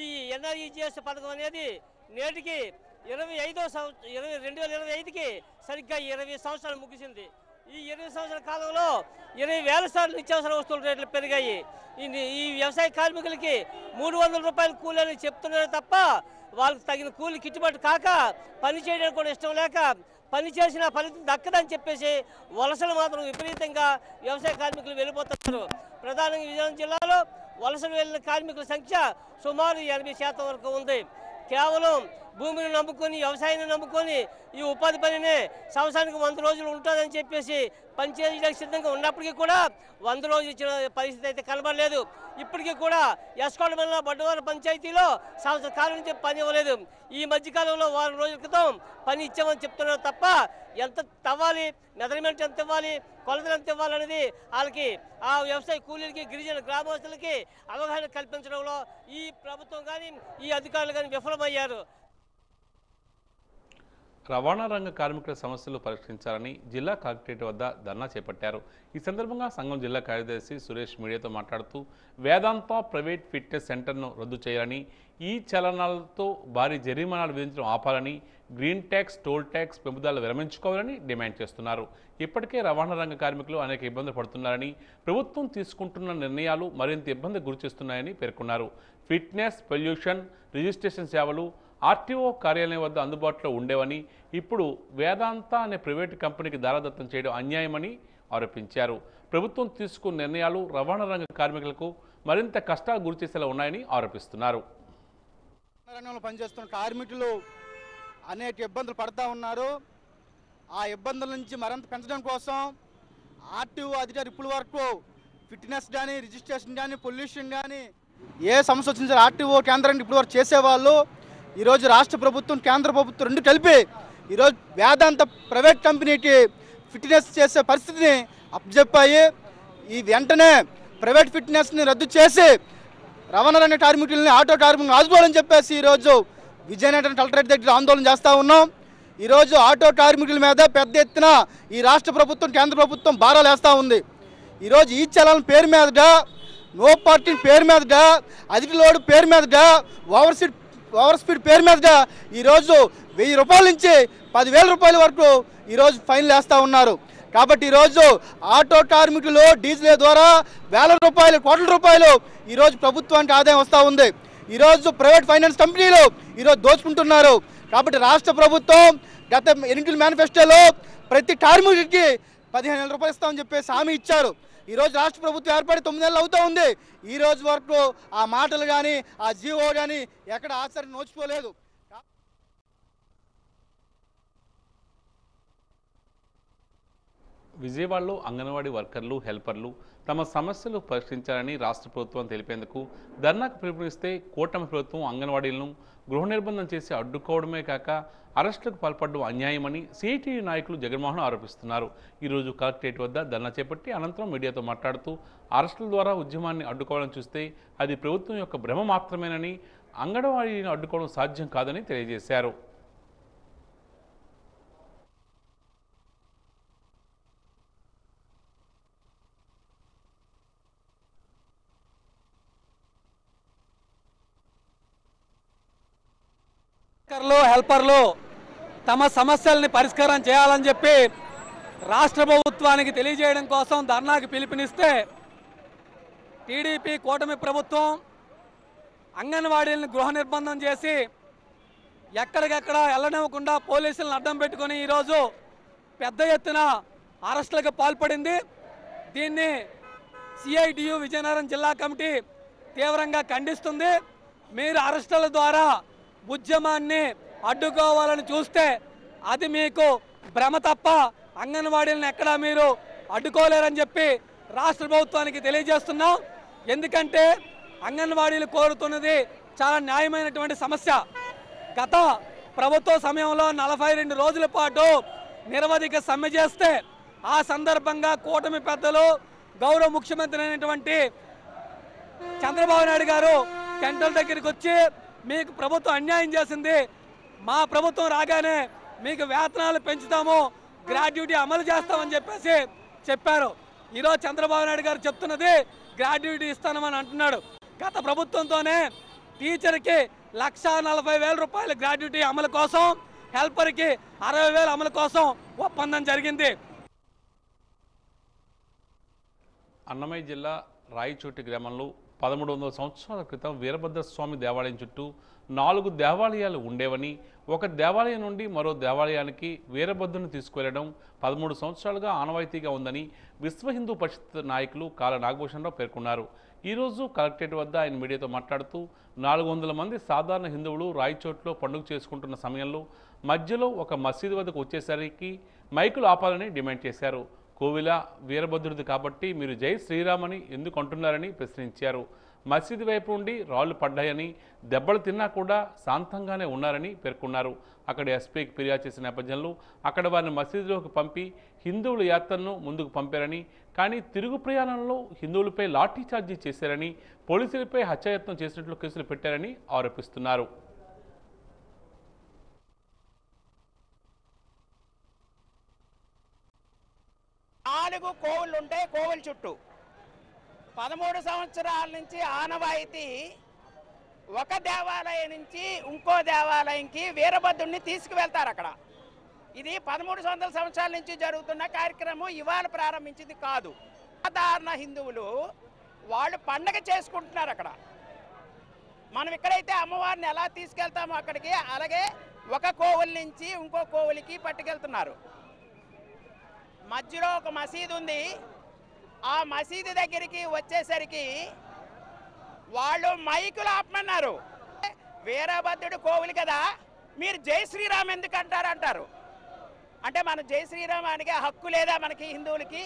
ఈ ఎన్ఆర్ఈజీఎస్ పథకం అనేది నేటికి 2025కి సరిగ్గా 20 సంవత్సరాలు ముగిసింది. ఈ 20 సంవత్సరాల కాలంలో 20,000 సార్లు నిత్యావసర వస్తువుల రేట్లు పెరిగాయి. ఈ వ్యవసాయ కార్మికులకి ₹300 కూలీని చెప్తున్నారు తప్ప వాళ్ళకి తగిన కూలి గిట్టుబాటు కాక పని చేయడానికి కూడా ఇష్టం లేక పని చేసిన ఫలితం దక్కదని చెప్పేసి వలసలు మాత్రం విపరీతంగా వ్యవసాయ కార్మికులు వెళ్ళిపోతున్నారు. ప్రధానంగా విజయనగరం జిల్లాలో వలసలు వెళ్ళిన కార్మికుల సంఖ్య సుమారు 80% వరకు ఉంది. కేవలం భూమిని నమ్ముకొని వ్యవసాయాన్ని నమ్ముకొని ఈ ఉపాధి పనినే సంవత్సరానికి 100 రోజులు ఉంటుందని చెప్పేసి పనిచేయడానికి సిద్ధంగా ఉన్నప్పటికీ కూడా 100 రోజులు ఇచ్చిన పరిస్థితి అయితే కనబడలేదు. ఇప్పటికీ కూడా ఎస్కోట మండలం బొడ్డవరం పంచాయతీలో సంవత్సర కాలం నుంచి పని ఇవ్వలేదు. ఈ మధ్యకాలంలో 1 రోజుల క్రితం పని ఇచ్చామని చెప్తున్నారు తప్ప ఎంత తవ్వాలి, మెజర్మెంట్ ఎంత ఇవ్వాలి, కొలతలు ఎంత ఇవ్వాలనేది వాళ్ళకి ఆ వ్యవసాయ కూలీలకి గిరిజన గ్రామస్తులకి అవగాహన కల్పించడంలో ఈ ప్రభుత్వం కానీ ఈ అధికారులు కానీ విఫలమయ్యారు. రవాణా రంగ కార్మికుల సమస్యలు పరిష్కరించాలని జిల్లా కలెక్టరేట్ వద్ద ధర్నా చేపట్టారు. ఈ సందర్భంగా సంఘం జిల్లా కార్యదర్శి సురేష్ మీడియాతో మాట్లాడుతూ వేదాంత ప్రైవేట్ ఫిట్నెస్ సెంటర్ను రద్దు చేయాలని, ఈ చలనాలతో భారీ జరిమానాలు విధించడం ఆపాలని, గ్రీన్ ట్యాక్స్, టోల్ ట్యాక్స్ పెంపుదల విరమించుకోవాలని డిమాండ్ చేస్తున్నారు. ఇప్పటికే రవాణా రంగ కార్మికులు అనేక ఇబ్బందులు పడుతున్నారని, ప్రభుత్వం తీసుకుంటున్న నిర్ణయాలు మరింత ఇబ్బంది గురిచేస్తున్నాయని పేర్కొన్నారు. ఫిట్నెస్, పొల్యూషన్, రిజిస్ట్రేషన్ సేవలు ఆర్టీఓ కార్యాలయం వద్ద అందుబాటులో ఉండేవని, ఇప్పుడు వేదాంత అనే ప్రైవేటు కంపెనీకి దారాదత్తం చేయడం అన్యాయమని ఆరోపించారు. ప్రభుత్వం తీసుకున్న నిర్ణయాలు రవాణా రంగ కార్మికులకు మరింత కష్టాలు గురిచేసేలా ఉన్నాయని ఆరోపిస్తున్నారు. రంగంలో పనిచేస్తున్న కార్మికులు అనేక ఇబ్బందులు పడుతూ ఉన్నారు. ఆ ఇబ్బందుల నుంచి మరింత పెంచడం కోసం ఆర్టీఓ అధికారి ఇప్పటి వరకు ఫిట్నెస్ కానీ, రిజిస్ట్రేషన్ కానీ, పొల్యూషన్ కానీ ఏ సమస్య వచ్చిందో ఆర్టీఓ కేంద్రాన్ని ఇప్పటి వరకు చేసేవాళ్ళు ఈరోజు రాష్ట్ర ప్రభుత్వం, కేంద్ర ప్రభుత్వం రెండు కలిపి ఈరోజు వేదాంత ప్రైవేట్ కంపెనీకి ఫిట్నెస్ చేసే పరిస్థితిని అప్పచెప్పాయి. ఈ వెంటనే ప్రైవేట్ ఫిట్నెస్ని రద్దు చేసి రవాణా రంగ కార్మికులని, ఆటో కార్మికులను ఆదుకోవాలని చెప్పేసి ఈరోజు విజయనగరం కలెక్టరేట్ దగ్గర ఆందోళన చేస్తూ ఉన్నాం. ఈరోజు ఆటో కార్మికుల మీద పెద్ద ఎత్తున ఈ రాష్ట్ర ప్రభుత్వం, కేంద్ర ప్రభుత్వం భారాలు వేస్తూ ఉంది. ఈరోజు ఈ చలాన్ పేరు మీదట, నో పార్కింగ్ పేరు మీదట, అధిక లోడ్ పేరు మీదట, ఓవర్ స్పీడ్ పేరు మీదట ఈరోజు 1000 రూపాయల నుంచి 10,000 రూపాయల వరకు ఈరోజు ఫైన్లు వేస్తూ ఉన్నారు. కాబట్టి ఈరోజు ఆటో కార్మికులు డీజిల్ ద్వారా వేల రూపాయలు, కోట్ల రూపాయలు ఈరోజు ప్రభుత్వానికి ఆదాయం వస్తూ ఉంది. ఈరోజు ప్రైవేట్ ఫైనాన్స్ కంపెనీలు ఈరోజు దోచుకుంటున్నారు. కాబట్టి రాష్ట్ర ప్రభుత్వం గత ఎన్నికల మేనిఫెస్టోలో ప్రతి కార్మికుడికి 15,000 రూపాయలు ఇస్తామని చెప్పేసి హామీ ఇచ్చారు. ఈరోజు రాష్ట్ర ప్రభుత్వం ఏర్పడి 9 నెలలు అవుతూ ఉంది. ఈ రోజు వరకు ఆ మాటలు కానీ, ఆ జీవో కానీ ఎక్కడ ఆచరణ నోచుకోలేదు. విజయవాడలో అంగన్వాడీ వర్కర్లు, హెల్పర్లు తమ సమస్యలు పరిష్కరించాలని రాష్ట్ర ప్రభుత్వం తెలిపేందుకు ధర్నాకు పిలుపునిస్తే కూటమి ప్రభుత్వం అంగన్వాడీలను గృహ నిర్బంధం చేసి అడ్డుకోవడమే కాక అరెస్టులకు పాల్పడడం అన్యాయమని సిఐటియు నాయకులు జగన్మోహన్ ఆరోపిస్తున్నారు. ఈరోజు కలెక్టరేట్ వద్ద ధర్నా చేపట్టి అనంతరం మీడియాతో మాట్లాడుతూ అరెస్టుల ద్వారా ఉద్యమాన్ని అడ్డుకోవాలని చూస్తే అది ప్రభుత్వం యొక్క భ్రమ మాత్రమేనని, అంగన్వాడీని అడ్డుకోవడం సాధ్యం కాదని తెలియజేశారు. హెల్పర్లు తమ సమస్యల్ని పరిష్కారం చేయాలని చెప్పి రాష్ట్ర ప్రభుత్వానికి తెలియజేయడం కోసం ధర్నాకి పిలుపునిస్తే టీడీపీ కూటమి ప్రభుత్వం అంగన్వాడీలను గృహ నిర్బంధం చేసి ఎక్కడికెక్కడ వెళ్ళనివ్వకుండా పోలీసులను అడ్డం పెట్టుకొని ఈరోజు పెద్ద ఎత్తున అరెస్టులకు పాల్పడింది. దీన్ని సిఐటియు విజయనగరం జిల్లా కమిటీ తీవ్రంగా ఖండిస్తుంది. మీరు అరెస్టుల ద్వారా ఉద్యమాన్ని అడ్డుకోవాలని చూస్తే అది మీకు భ్రమ తప్ప అంగన్వాడీలను ఎక్కడా మీరు అడ్డుకోలేరని చెప్పి రాష్ట్ర ప్రభుత్వానికి తెలియజేస్తున్నాం. ఎందుకంటే అంగన్వాడీలు కోరుతున్నది చాలా న్యాయమైనటువంటి సమస్య. గత ప్రభుత్వ సమయంలో 42 రోజుల పాటు నిరవధిక సమ్మె చేస్తే ఆ సందర్భంగా కూటమి పెద్దలు, గౌరవ ముఖ్యమంత్రి అయినటువంటి చంద్రబాబు నాయుడు గారు సెంట్రల్ దగ్గరికి వచ్చి మీకు ప్రభుత్వం అన్యాయం చేసింది, మా ప్రభుత్వం రాగానే మీకు వేతనాలు పెంచుతాము, గ్రాడ్యుటీ అమలు చేస్తామని చెప్పేసి చెప్పారు. ఈరోజు చంద్రబాబు నాయుడు గారు చెప్తున్నది గ్రాడ్యుటీ ఇస్తామని అంటున్నాడు. గత ప్రభుత్వంతోనే టీచర్కి 1,40,000 రూపాయల గ్రాడ్యుటీ అమలు కోసం, హెల్పర్కి 60,000 అమలు కోసం ఒప్పందం జరిగింది. అన్నమయ్య జిల్లా రాయచోటి గ్రామంలో 1300 సంవత్సరాల క్రితం వీరభద్రస్వామి దేవాలయం చుట్టూ 4 దేవాలయాలు ఉండేవని, ఒక దేవాలయం నుండి మరో దేవాలయానికి వీరభద్రుని తీసుకువెళ్లడం 13 సంవత్సరాలుగా ఆనవాయితీగా ఉందని విశ్వ హిందూ పరిషత్ నాయకులు కాల నాగభూషణరావు పేర్కొన్నారు. ఈరోజు కలెక్టరేట్ వద్ద ఆయన మీడియాతో మాట్లాడుతూ 400 మంది సాధారణ హిందువులు రాయచోట్లో పండుగ చేసుకుంటున్న సమయంలో మధ్యలో ఒక మసీదు వద్దకు వచ్చేసరికి మైకులు ఆపాలని డిమాండ్ చేశారు. కోవిల వీరభద్రుడిది కాబట్టి మీరు జై శ్రీరామ్ అని ఎందుకు అంటున్నారని ప్రశ్నించారు. మసీదు వైపు నుండి రాళ్లు పడ్డాయని, దెబ్బలు తిన్నా కూడా శాంతంగానే ఉన్నారని పేర్కొన్నారు. అక్కడ ఎస్పీకి ఫిర్యాదు చేసిన నేపథ్యంలో అక్కడ వారిని మసీదులోకి పంపి హిందువుల యాత్రను ముందుకు పంపారని, కానీ తిరుగు ప్రయాణంలో హిందువులపై లాఠీ చార్జీ చేశారని, పోలీసులపై హత్యాయత్నం చేసినట్లు కేసులు పెట్టారని ఆరోపిస్తున్నారు. నాలుగు కోవులు ఉంటాయి. కోవుల చుట్టూ 13 సంవత్సరాల నుంచి ఆనవాయితీ ఒక దేవాలయం నుంచి ఇంకో దేవాలయంకి వీరభద్రుడిని తీసుకువెళ్తారు. అక్కడ ఇది 1300 సంవత్సరాల నుంచి జరుగుతున్న కార్యక్రమం, ఇవాళ ప్రారంభించింది కాదు. సాధారణ హిందువులు వాళ్ళు పండగ చేసుకుంటున్నారు. అక్కడ మనం ఇక్కడైతే అమ్మవారిని ఎలా తీసుకెళ్తామో అక్కడికి, అలాగే ఒక కోవుల నుంచి ఇంకో కోవులకి పట్టుకెళ్తున్నారు. మధ్యలో ఒక మసీదు ఉంది. ఆ మసీదు దగ్గరికి వచ్చేసరికి వాళ్ళు మైకులు ఆపమన్నారు. వీరభద్రుడు కోవులు కదా, మీరు జై శ్రీరామ్ ఎందుకు అంటారు. అంటే మన జై శ్రీరామ్ అనిగే హక్కు లేదా మనకి హిందువులకి?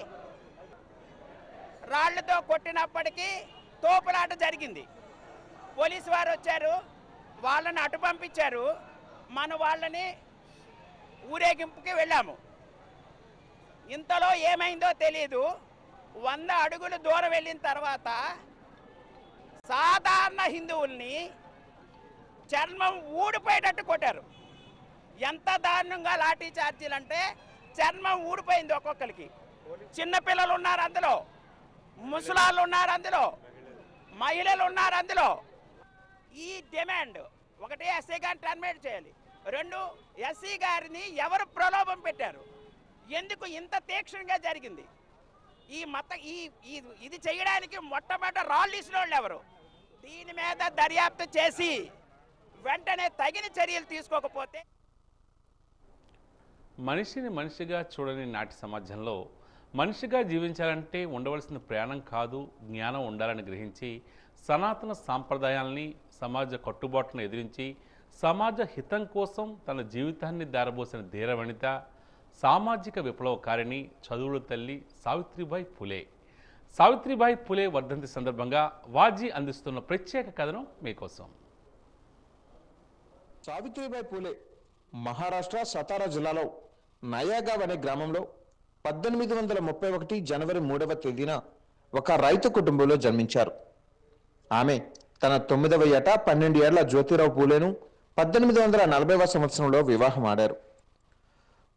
రాళ్లతో కొట్టినప్పటికీ తోపులాట జరిగింది. పోలీసు వారు వచ్చారు, వాళ్ళని అటు పంపించారు. మన వాళ్ళని ఊరేగింపుకి వెళ్ళాము. ఇంతలో ఏమైందో తెలియదు. 100 అడుగులు దూరం వెళ్ళిన తర్వాత సాధారణ హిందువుల్ని చర్మం ఊడిపోయేటట్టు కొట్టారు. ఎంత దారుణంగా లాఠీ చార్జీలు అంటే చర్మం ఊడిపోయింది ఒక్కొక్కరికి. చిన్నపిల్లలు ఉన్నారు అందులో, ముసలాళ్ళు ఉన్నారు అందులో, మహిళలు ఉన్నారు అందులో. ఈ డిమాండ్ ఒకటి, ఎస్సీ గారిని టర్మినేట్ చేయాలి. 2, ఎస్సీ గారిని ఎవరు ప్రలోభం పెట్టారు, ఎందుకు ఇంత తీక్షణంగా జరిగింది? ఇది చేయడానికి మొట్టమొదట రాళ్ళు ఇసిన వాళ్ళు ఎవరు? దీని మీద దర్యాప్తు చేసి వెంటనే తగిన చర్యలు తీసుకోకపోతే మనిషిని మనిషిగా చూడని నాటి సమాజంలో మనిషిగా జీవించాలంటే ఉండవలసిన ప్రయాణం కాదు, జ్ఞానం ఉండాలని గ్రహించి సనాతన సాంప్రదాయాల్ని, సమాజ కట్టుబాట్లను ఎదిరించి సమాజ హితం కోసం తన జీవితాన్ని దారబోసిన ధీరవనిత, సామాజిక విప్లవకారిణి, చదువుల తల్లి సావిత్రిబాయి ఫులే. సావిత్రిబాయి ఫులే వర్ధంతి సందర్భంగా వాజీ అందిస్తున్న ప్రత్యేక కథనం మీకోసం. సావిత్రిబాయి ఫులే మహారాష్ట్ర సతారా జిల్లాలో నయాగావ్ అనే గ్రామంలో 1831 జనవరి 3వ తేదీన ఒక రైతు కుటుంబంలో జన్మించారు. ఆమె తన 9వ ఏట 12 ఏళ్ల జ్యోతిరావు పూలేను 1840వ సంవత్సరంలో వివాహం ఆడారు.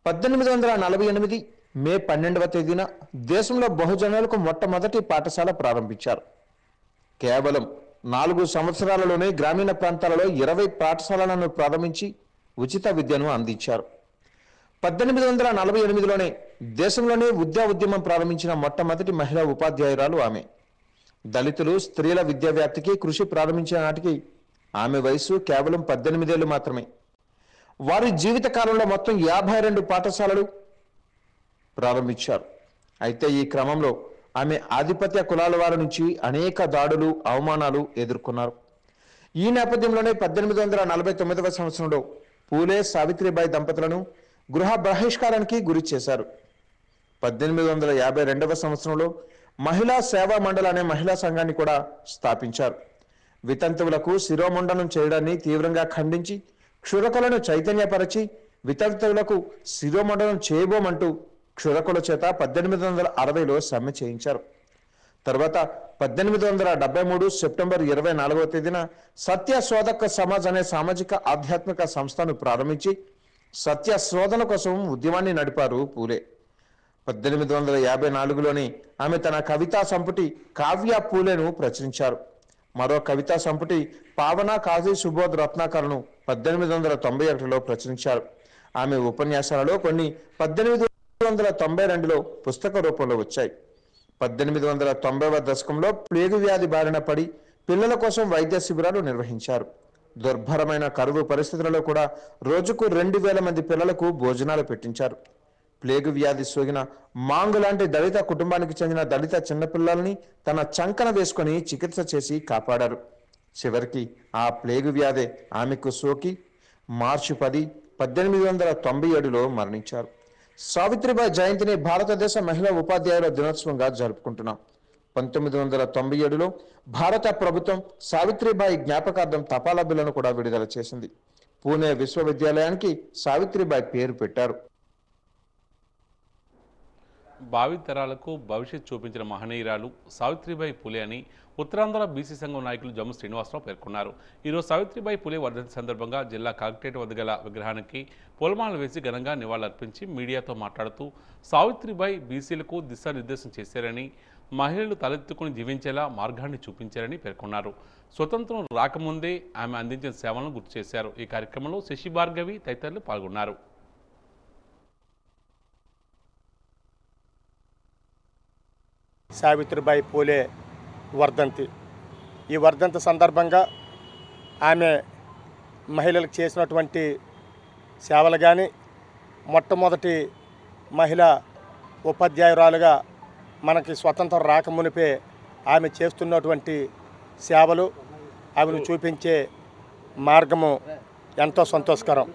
1848 మే 12వ తేదీన దేశంలో బహుజనులకు మొట్టమొదటి పాఠశాల ప్రారంభించారు. కేవలం 4 సంవత్సరాలలోనే గ్రామీణ ప్రాంతాలలో 20 పాఠశాలలను ప్రారంభించి ఉచిత విద్యను అందించారు. 1848లోనే దేశంలోనే విద్యా ఉద్యమం ప్రారంభించిన మొట్టమొదటి మహిళా ఉపాధ్యాయురాలు ఆమె. దళితులు స్త్రీల విద్యా వ్యాప్తికి కృషి ప్రారంభించిన నాటికి ఆమె వయసు కేవలం 18 ఏళ్లు మాత్రమే. వారి జీవిత కాలంలో మొత్తం 52 పాఠశాలలు ప్రారంభించారు. అయితే ఈ క్రమంలో ఆమె ఆధిపత్య కులాల వారి నుంచి అనేక దాడులు, అవమానాలు ఎదుర్కొన్నారు. ఈ నేపథ్యంలోనే 1849వ సంవత్సరంలో పూలే సావిత్రిబాయి దంపతులను గృహ బహిష్కారానికి గురి చేశారు. 1852వ సంవత్సరంలో మహిళా సేవా మండలి అనే మహిళా సంఘాన్ని కూడా స్థాపించారు. వితంతువులకు శిరోమండనం చేయడాన్ని తీవ్రంగా ఖండించి క్షురకులను చైతన్యపరిచి వితంతువులకు శిరోమండనం చేయబోమంటూ క్షురకుల చేత 1860లో సమ్మె చేయించారు. తర్వాత 1873 సెప్టెంబర్ 24వ తేదీన సత్య శోధక సమాజ్ అనే సామాజిక ఆధ్యాత్మిక సంస్థను ప్రారంభించి సత్య శోధన కోసం ఉద్యమాన్ని నడిపారు పూలే. 1854లోని ఆమె తన కవితా సంపుటి కావ్య పూలేను ప్రచురించారు. మరో కవితా సంపుటి పావన కాజీ సుబోధ్ రత్నాకర్ను 1891లో ప్రచురించారు. ఆమె ఉపన్యాసాలలో కొన్ని 1892లో పుస్తక రూపంలో వచ్చాయి. 1890వ దశకంలో ప్లేగు వ్యాధి బారిన పడి పిల్లల కోసం వైద్య శిబిరాలు నిర్వహించారు. దుర్భరమైన కరువు పరిస్థితులలో కూడా రోజుకు 2000 మంది పిల్లలకు భోజనాలు పెట్టించారు. ప్లేగు వ్యాధి సోకిన మాంగు లాంటి దళిత కుటుంబానికి చెందిన దళిత చిన్నపిల్లల్ని తన చంకన వేసుకొని చికిత్స చేసి కాపాడారు. చివరికి ఆ ప్లేగు వ్యాధి ఆమెకు సోకి మార్చి 10, 1897లో మరణించారు. సావిత్రిబాయి జయంతిని భారతదేశ మహిళా ఉపాధ్యాయుల దినోత్సవంగా జరుపుకుంటున్నాం. 1997లో భారత ప్రభుత్వం సావిత్రిబాయి జ్ఞాపకార్థం తపాలా బిల్లును కూడా విడుదల చేసింది. పూణే విశ్వవిద్యాలయానికి సావిత్రిబాయి పేరు పెట్టారు. భావితరాలకు భవిష్యత్ చూపించిన మహనీయురాలు సావిత్రిబాయి పులే అని ఉత్తరాంధ్ర బీసీ సంఘం నాయకులు జమ్ము శ్రీనివాసరావు పేర్కొన్నారు. ఈరోజు సావిత్రిబాయి పులే వర్ధంతి సందర్భంగా జిల్లా కలెక్టరేట్ వద్ద గల విగ్రహానికి పూలమాలలు వేసి ఘనంగా నివాళులర్పించి మీడియాతో మాట్లాడుతూ సావిత్రిబాయి బీసీలకు దిశానిర్దేశం చేశారని, మహిళలు తలెత్తుకుని జీవించేలా మార్గాన్ని చూపించారని పేర్కొన్నారు. స్వతంత్రం రాకముందే ఆమె అందించిన సేవలను గుర్తు చేశారు. ఈ కార్యక్రమంలో శశి భార్గవి తదితరులు పాల్గొన్నారు. సావిత్రిబాయి పూలే వర్ధంతి. ఈ వర్ధంతి సందర్భంగా ఆమె మహిళలకు చేసినటువంటి సేవలు కానీ, మొట్టమొదటి మహిళా ఉపాధ్యాయురాలుగా మనకి స్వతంత్రం రాకమునిపే ఆమె చేస్తున్నటువంటి సేవలు, ఆమెను చూపించే మార్గము ఎంతో సంతోషకరం.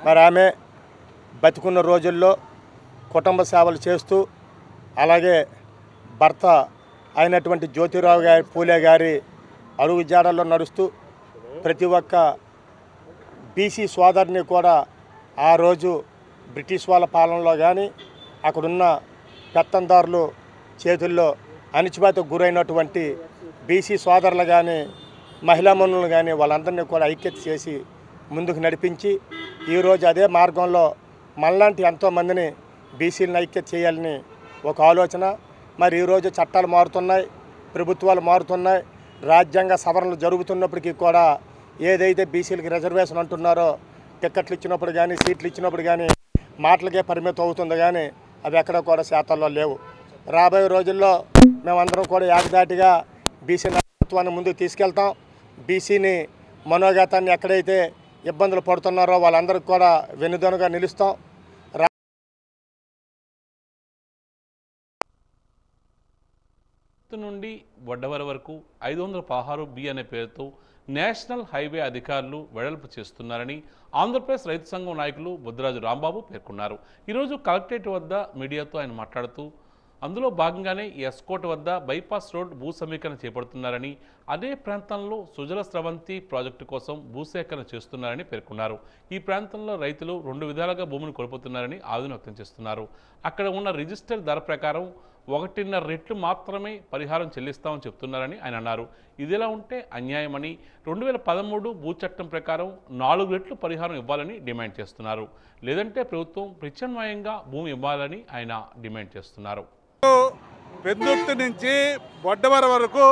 మరి ఆమె బతికున్న రోజుల్లో కుటుంబ సేవలు చేస్తూ, అలాగే భర్త అయినటువంటి జ్యోతిరావు గారి పూలే గారి అడుగు జాడల్లో నడుస్తూ ప్రతి ఒక్క బీసీ సోదరిని కూడా ఆ రోజు బ్రిటిష్ వాళ్ళ పాలనలో కానీ, అక్కడున్న పెత్తందారులు చేతుల్లో అణిచివేతకు గురైనటువంటి బీసీ సోదరులు కానీ, మహిళామణులు కానీ వాళ్ళందరినీ కూడా ఐక్యత చేసి ముందుకు నడిపించి ఈరోజు అదే మార్గంలో మనలాంటి ఎంతోమందిని బీసీలను ఐక్యత చేయాలని ఒక ఆలోచన. మరి ఈరోజు చట్టాలు మారుతున్నాయి, ప్రభుత్వాలు మారుతున్నాయి, రాజ్యాంగ సవరణలు జరుగుతున్నప్పటికీ కూడా ఏదైతే బీసీలకి రిజర్వేషన్ అంటున్నారో, టిక్కెట్లు ఇచ్చినప్పుడు కానీ, సీట్లు ఇచ్చినప్పుడు కానీ మాటలకే పరిమితం అవుతుంది కానీ అవి ఎక్కడ కూడా శాతాల్లో లేవు. రాబోయే రోజుల్లో మేమందరం కూడా ఏకదాటిగా బీసీ నాయకత్వాన్ని ముందుకు తీసుకెళ్తాం. బీసీని మనోగతాన్ని ఎక్కడైతే ఇబ్బందులు పడుతున్నారో వాళ్ళందరికీ కూడా వెన్నుదన్నుగా నిలుస్తాం. నుండి వడ్డవర వరకు 516B అనే పేరుతో నేషనల్ హైవే అధికారులు వెడల్పు చేస్తున్నారని ఆంధ్రప్రదేశ్ రైతు సంఘం నాయకులు బుద్ధరాజు రాంబాబు పేర్కొన్నారు. ఈరోజు కలెక్టరేట్ వద్ద మీడియాతో ఆయన మాట్లాడుతూ అందులో భాగంగానే ఎస్కోట్ వద్ద బైపాస్ రోడ్ భూ సమీకరణ చేపడుతున్నారని, అదే ప్రాంతంలో సుజల స్రవంతి ప్రాజెక్టు కోసం భూసేకరణ చేస్తున్నారని పేర్కొన్నారు. ఈ ప్రాంతంలో రైతులు 2 విధాలుగా భూమిని కోల్పోతున్నారని ఆవేదన వ్యక్తం చేస్తున్నారు. అక్కడ ఉన్న రిజిస్టర్ ధర ప్రకారం 1.5 రెట్లు మాత్రమే పరిహారం చెల్లిస్తామని చెప్తున్నారని ఆయన అన్నారు. ఇదిలా ఉంటే అన్యాయమని 2013 భూ చట్టం ప్రకారం 4 రెట్లు పరిహారం ఇవ్వాలని డిమాండ్ చేస్తున్నారు. లేదంటే ప్రభుత్వం ప్రత్యామ్నాయంగా భూమి ఇవ్వాలని ఆయన డిమాండ్ చేస్తున్నారు. పెందుర్తి నుంచి బొడ్డవర వరకు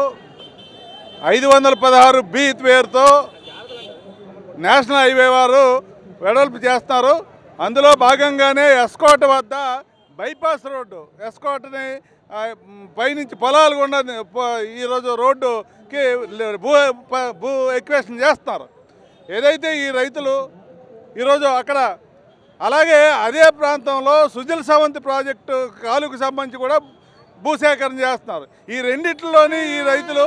516B పేరుతో నేషనల్ హైవే వారు వెడల్పు చేస్తున్నారు. అందులో భాగంగానే ఎస్కోట్ వద్ద బైపాస్ రోడ్డు, ఎస్కోట్ని పైనుంచి పొలాలు కూడా ఈరోజు రోడ్డుకి భూ ఎక్వేషన్ చేస్తున్నారు. ఏదైతే ఈ రైతులు ఈరోజు అక్కడ, అలాగే అదే ప్రాంతంలో సుజల సవంతి ప్రాజెక్టు కాలుకు సంబంధించి కూడా భూసేకరణ చేస్తున్నారు. ఈ రెండిట్లోని ఈ రైతులు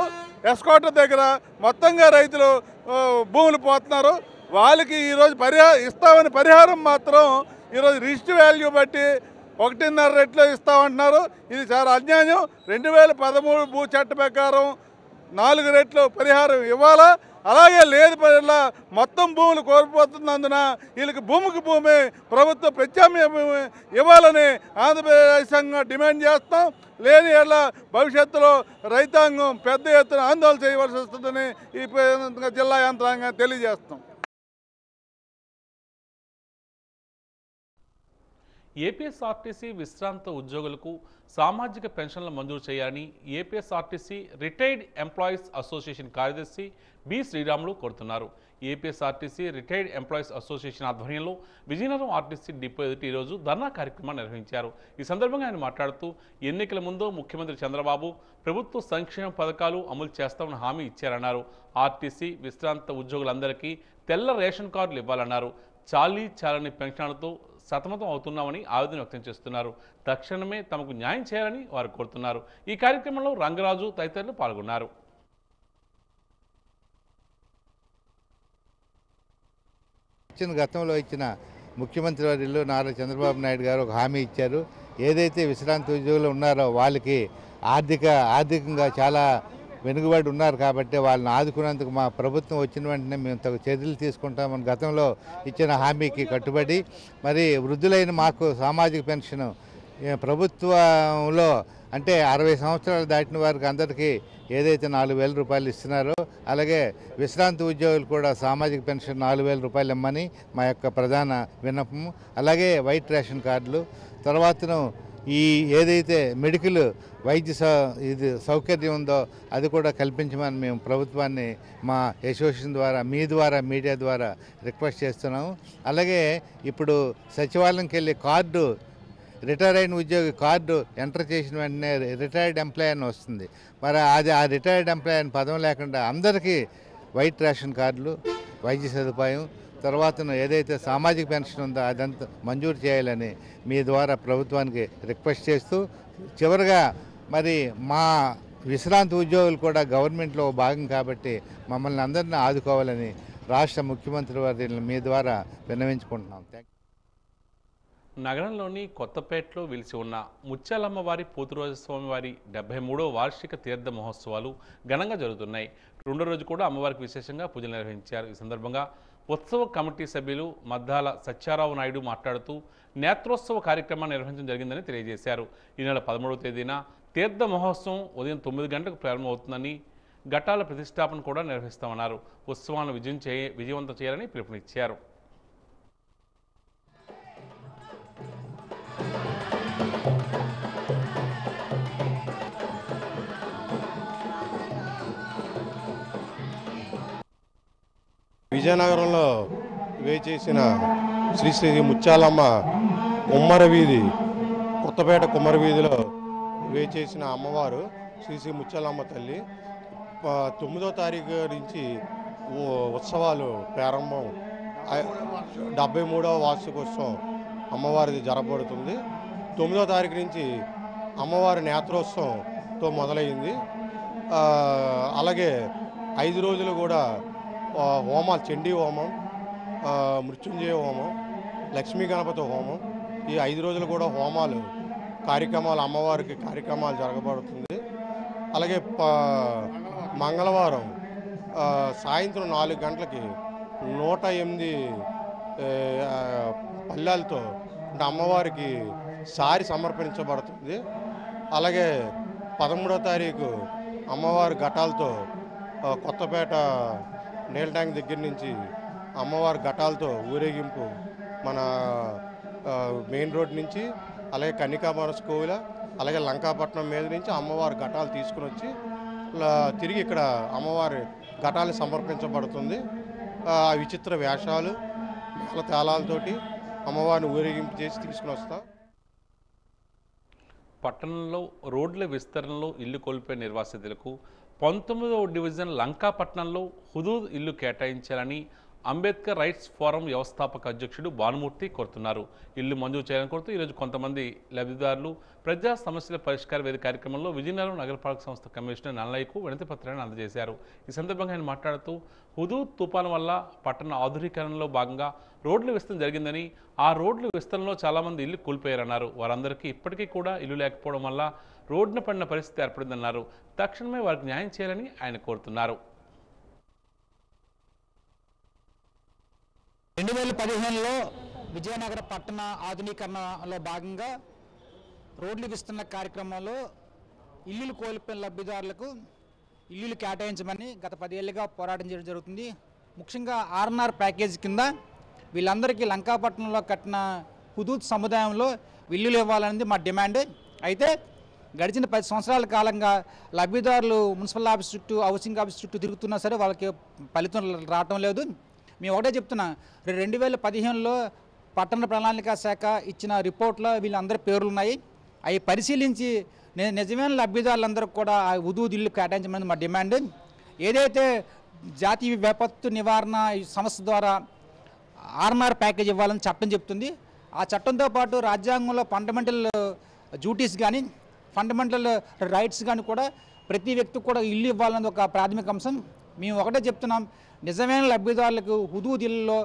ఎస్కోట దగ్గర మొత్తంగా రైతులు భూములు పోతున్నారు. వాళ్ళకి ఈరోజు ఇస్తామని పరిహారం మాత్రం ఈరోజు రిజిస్టర్ వాల్యూ బట్టి 1.5 రెట్లు ఇస్తామంటున్నారు. ఇది చాలా అన్యాయం. 2013 భూ చట్ట ప్రకారం 4 రెట్లు పరిహారం ఇవ్వాలా. అలాగే లేదు మొత్తం భూములు కోల్పోతున్నందున వీళ్ళకి భూమికి భూమి ప్రభుత్వ ప్రత్యామ్నాయ భూమి ఇవ్వాలని ఆంధ్రప్రదేశ్ సంఘం డిమాండ్ చేస్తాం. లేని ఎలా భవిష్యత్తులో రైతాంగం పెద్ద ఎత్తున ఆందోళన చేయవలసి వస్తుందని ఈ జిల్లా యంత్రాంగం తెలియజేస్తాం. ఏపీఎస్ఆర్టీసీ విశ్రాంత ఉద్యోగులకు సామాజిక పెన్షన్ల మంజూరు చేయాలని ఏపీఎస్ఆర్టీసీ రిటైర్డ్ ఎంప్లాయీస్ అసోసియేషన్ కార్యదర్శి బి శ్రీరాములు కోరుతున్నారు. ఏపీఎస్ఆర్టీసీ రిటైర్డ్ ఎంప్లాయీస్ అసోసియేషన్ ఆధ్వర్యంలో విజయనగరం ఆర్టీసీ డిపో ఎదుట ఈరోజు ధర్నా కార్యక్రమాన్ని నిర్వహించారు. ఈ సందర్భంగా ఆయన మాట్లాడుతూ ఎన్నికల ముందు ముఖ్యమంత్రి చంద్రబాబు ప్రభుత్వ సంక్షేమ పథకాలు అమలు చేస్తామని హామీ ఇచ్చారన్నారు. ఆర్టీసీ విశ్రాంత ఉద్యోగులందరికీ తెల్ల రేషన్ కార్డులు ఇవ్వాలన్నారు. చాలని పెన్షన్లతో సతమతం అవుతున్నామని ఆవేదన వ్యక్తం చేస్తున్నారు. తక్షణమే తమకు న్యాయం చేయాలని వారు కోరుతున్నారు. ఈ కార్యక్రమంలో రంగరాజు తదితరులు పాల్గొన్నారు. గతంలో ఇచ్చిన ముఖ్యమంత్రి వర్యులు నారా చంద్రబాబు నాయుడు గారు ఒక హామీ ఇచ్చారు. ఏదైతే విశ్రాంతి ఉద్యోగులు ఉన్నారో వాళ్ళకి ఆర్థికంగా చాలా వెనుకబడి ఉన్నారు కాబట్టి వాళ్ళని ఆదుకునేందుకు మా ప్రభుత్వం వచ్చిన వెంటనే మేము తగు చర్యలు తీసుకుంటామని గతంలో ఇచ్చిన హామీకి కట్టుబడి మరి వృద్ధులైన మాకు సామాజిక పెన్షన్ ప్రభుత్వంలో అంటే 60 సంవత్సరాలు దాటిన వారికి అందరికీ ఏదైతే 4,000 రూపాయలు ఇస్తున్నారో అలాగే విశ్రాంతి ఉద్యోగులు కూడా సామాజిక పెన్షన్ 4,000 రూపాయలు ఇమ్మని మా యొక్క ప్రధాన విన్నపము. అలాగే వైట్ రేషన్ కార్డులు, తర్వాతను ఈ ఏదైతే మెడికల్ వైద్య ఇది సౌకర్యం ఉందో అది కూడా కల్పించమని మేము ప్రభుత్వాన్ని మా అసోసియేషన్ ద్వారా మీ ద్వారా మీడియా ద్వారా రిక్వెస్ట్ చేస్తున్నాము. అలాగే ఇప్పుడు సచివాలయంకి వెళ్ళి కార్డు రిటైర్ అయిన ఉద్యోగి కార్డు ఎంటర్ చేసిన వెంటనే రిటైర్డ్ ఎంప్లాయీ అని వస్తుంది. మరి అది ఆ రిటైర్డ్ ఎంప్లాయీ అని పదం లేకుండా అందరికీ వైట్ రేషన్ కార్డులు, వైద్య సదుపాయం, తర్వాత ఏదైతే సామాజిక పెన్షన్ ఉందో అదంతా మంజూరు చేయాలని మీ ద్వారా ప్రభుత్వానికి రిక్వెస్ట్ చేస్తూ చివరిగా మరి మా విశ్రాంతి ఉద్యోగులు కూడా గవర్నమెంట్లో భాగం కాబట్టి మమ్మల్ని అందరినీ ఆదుకోవాలని రాష్ట్ర ముఖ్యమంత్రి వారిని మీ ద్వారా విన్నవించుకుంటున్నాం. నగరంలోని కొత్తపేటలో వెలిసి ఉన్న ముత్యాలమ్మవారి పోతురాజస్వామి వారి 73వ వార్షిక తీర్థ మహోత్సవాలు ఘనంగా జరుగుతున్నాయి. రెండో రోజు కూడా అమ్మవారికి విశేషంగా పూజలు నిర్వహించారు. ఈ సందర్భంగా ఉత్సవ కమిటీ సభ్యులు మద్దాల సత్యారావు నాయుడు మాట్లాడుతూ నేత్రోత్సవ కార్యక్రమాన్ని నిర్వహించడం జరిగిందని తెలియజేశారు. ఈ నెల 13వ తేదీన తీర్థ మహోత్సవం ఉదయం 9 గంటలకు ప్రారంభమవుతుందని, ఘటాల ప్రతిష్టాపన కూడా నిర్వహిస్తామన్నారు. ఉత్సవాలను విజయవంతం చేయాలని పిలుపునిచ్చారు. విజయనగరంలో వేచేసిన శ్రీ శ్రీ ముత్యాలమ్మ కుమ్మర వీధి, కొత్తపేట కుమ్మర వీధిలో వేచేసిన అమ్మవారు శ్రీ శ్రీ ముత్యాలమ్మ తల్లి 9వ తారీఖు నుంచి ఉత్సవాలు ప్రారంభం. 73వ వార్షికోత్సవం అమ్మవారిది జరగబడుతుంది. 9వ తారీఖు నుంచి అమ్మవారి నేత్రోత్సవంతో మొదలైంది. అలాగే 5 రోజులు కూడా హోమాలు, చండీ హోమం, మృత్యుంజయ హోమం, లక్ష్మీ గణపతి హోమం, ఈ 5 రోజులు కూడా హోమాలు కార్యక్రమాలు అమ్మవారికి కార్యక్రమాలు జరగబడుతుంది. అలాగే మంగళవారం సాయంత్రం 4 గంటలకి 108 పల్లెలతో అంటే అమ్మవారికి సారి సమర్పించబడుతుంది. అలాగే 13వ తారీఖు అమ్మవారి ఘటాలతో కొత్తపేట నీళ్ళ ట్యాంక్ దగ్గర నుంచి అమ్మవారి ఘటాలతో ఊరేగింపు మన మెయిన్ రోడ్ నుంచి, అలాగే కన్నికామానస కోవిల, అలాగే లంకాపట్నం మీద నుంచి అమ్మవారి ఘటాలు తీసుకుని వచ్చి తిరిగి ఇక్కడ అమ్మవారి ఘటాలు సమర్పించబడుతుంది. విచిత్ర వేషాలు, మేళ తాళాలతోటి అమ్మవారిని ఊరేగింపు చేసి తీసుకుని వస్తాం. పట్టణంలో రోడ్ల విస్తరణలో ఇల్లు కోల్పోయే నిర్వాసితులకు 19వ డివిజన్ లంకాపట్నంలో హుదూద్ ఇల్లు కేటాయించాలని అంబేద్కర్ రైట్స్ ఫోరం వ్యవస్థాపక అధ్యక్షుడు భానుమూర్తి కోరుతున్నారు. ఇల్లు మంజూరు చేయాలని కోరుతూ ఈరోజు కొంతమంది లబ్ధిదారులు ప్రజా సమస్యల పరిష్కార వేదిక కార్యక్రమంలో విజయనగరం నగరపాలక సంస్థ కమిషనర్ నల్లయ్యకు వినతి పత్రాన్ని అందజేశారు. ఈ సందర్భంగా ఆయన మాట్లాడుతూ హుదూద్ తుఫాను వల్ల పట్టణ ఆధునీకరణలో భాగంగా రోడ్ల విస్తరణ జరిగిందని, ఆ రోడ్ల విస్తరణలో చాలామంది ఇల్లు కూలిపోయారన్నారు. వారందరికీ ఇప్పటికీ కూడా ఇల్లు లేకపోవడం వల్ల రోడ్డున పడిన పరిస్థితి ఏర్పడిందన్నారు. తక్షణమే వారికి న్యాయం చేయాలని ఆయన కోరుతున్నారు. 2015లో విజయనగర పట్టణ ఆధునీకరణలో భాగంగా రోడ్లు విస్తరణ కార్యక్రమంలో ఇల్లులు కోల్పోయిన లబ్ధిదారులకు ఇల్లులు కేటాయించమని గత 10 ఏళ్ళుగా పోరాటం చేయడం జరుగుతుంది. ముఖ్యంగా ఆర్ఎన్ఆర్ ప్యాకేజ్ కింద వీళ్ళందరికీ లంకాపట్నంలో కట్టిన హుదూద్ సముదాయంలో ఇల్లులు ఇవ్వాలనేది మా డిమాండ్. అయితే గడిచిన 10 సంవత్సరాల కాలంగా లబ్ధిదారులు మున్సిపల్ ఆఫీస్ చుట్టూ, హౌసింగ్ ఆఫీస్ చుట్టూ తిరుగుతున్నా సరే వాళ్ళకి ఫలితం రావటం లేదు. మేము ఒకటే చెప్తున్నా, 2015లో పట్టణ ప్రణాళిక శాఖ ఇచ్చిన రిపోర్ట్లో వీళ్ళందరి పేర్లు ఉన్నాయి. అవి పరిశీలించి నిజమైన లబ్ధిదారులందరికీ కూడా ఆ ఉదూది ఇల్లు కేటాయించమని మా డిమాండ్. ఏదైతే జాతీయ విపత్తు నివారణ సంస్థ ద్వారా ఆర్ఎన్ఆర్ ప్యాకేజ్ ఇవ్వాలని చట్టం చెప్తుంది, ఆ చట్టంతో పాటు రాజ్యాంగంలో ఫండమెంటల్ డ్యూటీస్ కానీ ఫండమెంటల్ రైట్స్ కానీ కూడా ప్రతి వ్యక్తికి కూడా ఇల్లు ఇవ్వాలన్నది ఒక ప్రాథమిక అంశం. మేము ఒకటే చెప్తున్నాం, నిజమైన లబ్ధిదారులకు హుదూద్ ఇల్లులో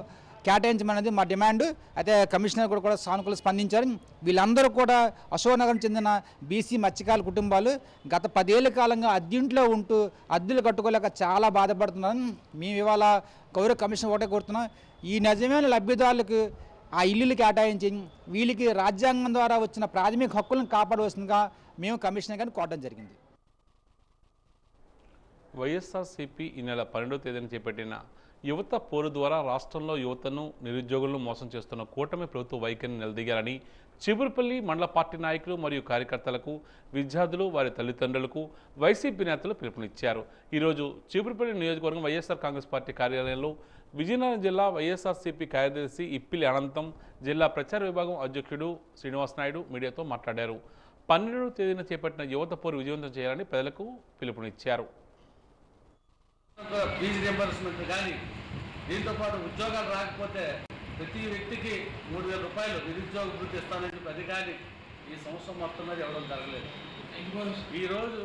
కేటాయించమనేది మా డిమాండ్. అయితే కమిషనర్ కూడా సానుకూలంగా స్పందించారు. వీళ్ళందరూ కూడా అశోక్ నగరం చెందిన బీసీ మత్స్యకారుల కుటుంబాలు గత 10 ఏళ్ల కాలంగా అద్దెంట్లో ఉంటూ అద్దెలు కట్టుకోలేక చాలా బాధపడుతున్నారు. మేము ఇవాళ గౌరవ కమిషనర్ ఒకటే కోరుతున్నాం, ఈ నిజమైన లబ్ధిదారులకు ఆ ఇల్లులు కేటాయించి వీళ్ళకి రాజ్యాంగం ద్వారా వచ్చిన ప్రాథమిక హక్కులను కాపాడవలసిందిగా మేము కమిషనర్ గారిని కోరడం జరిగింది. వైఎస్ఆర్సీపీ ఈ నెల 12వ తేదీన చేపట్టిన యువత పోరు ద్వారా రాష్ట్రంలో యువతను నిరుద్యోగులను మోసం చేస్తున్న కూటమి ప్రభుత్వ వైఖరిని నిలదీయాలని చీపురుపల్లి మండల పార్టీ నాయకులు మరియు కార్యకర్తలకు, విద్యార్థులు, వారి తల్లిదండ్రులకు వైసీపీ నేతలు పిలుపునిచ్చారు. ఈరోజు చీపురుపల్లి నియోజకవర్గం వైఎస్ఆర్ కాంగ్రెస్ పార్టీ కార్యాలయంలో విజయనగరం జిల్లా వైఎస్ఆర్సీపీ కార్యదర్శి ఇప్పిలి అనంతం, జిల్లా ప్రచార విభాగం అధ్యక్షుడు శ్రీనివాస్ నాయుడు మీడియాతో మాట్లాడారు. 12వ తేదీన చేపట్టిన యువత పోరు విజయవంతం చేయాలని ప్రజలకు పిలుపునిచ్చారు. ఫీజు రియంబర్స్మెంట్ కానీ, దీంతోపాటు ఉద్యోగాలు రాకపోతే ప్రతి వ్యక్తికి 3,000 రూపాయలు నిరుద్యోగ వృత్తి ఇస్తానని అది కానీ ఈ సంవత్సరం మొత్తం మీద ఎవరూ జరగలేదు. ఈరోజు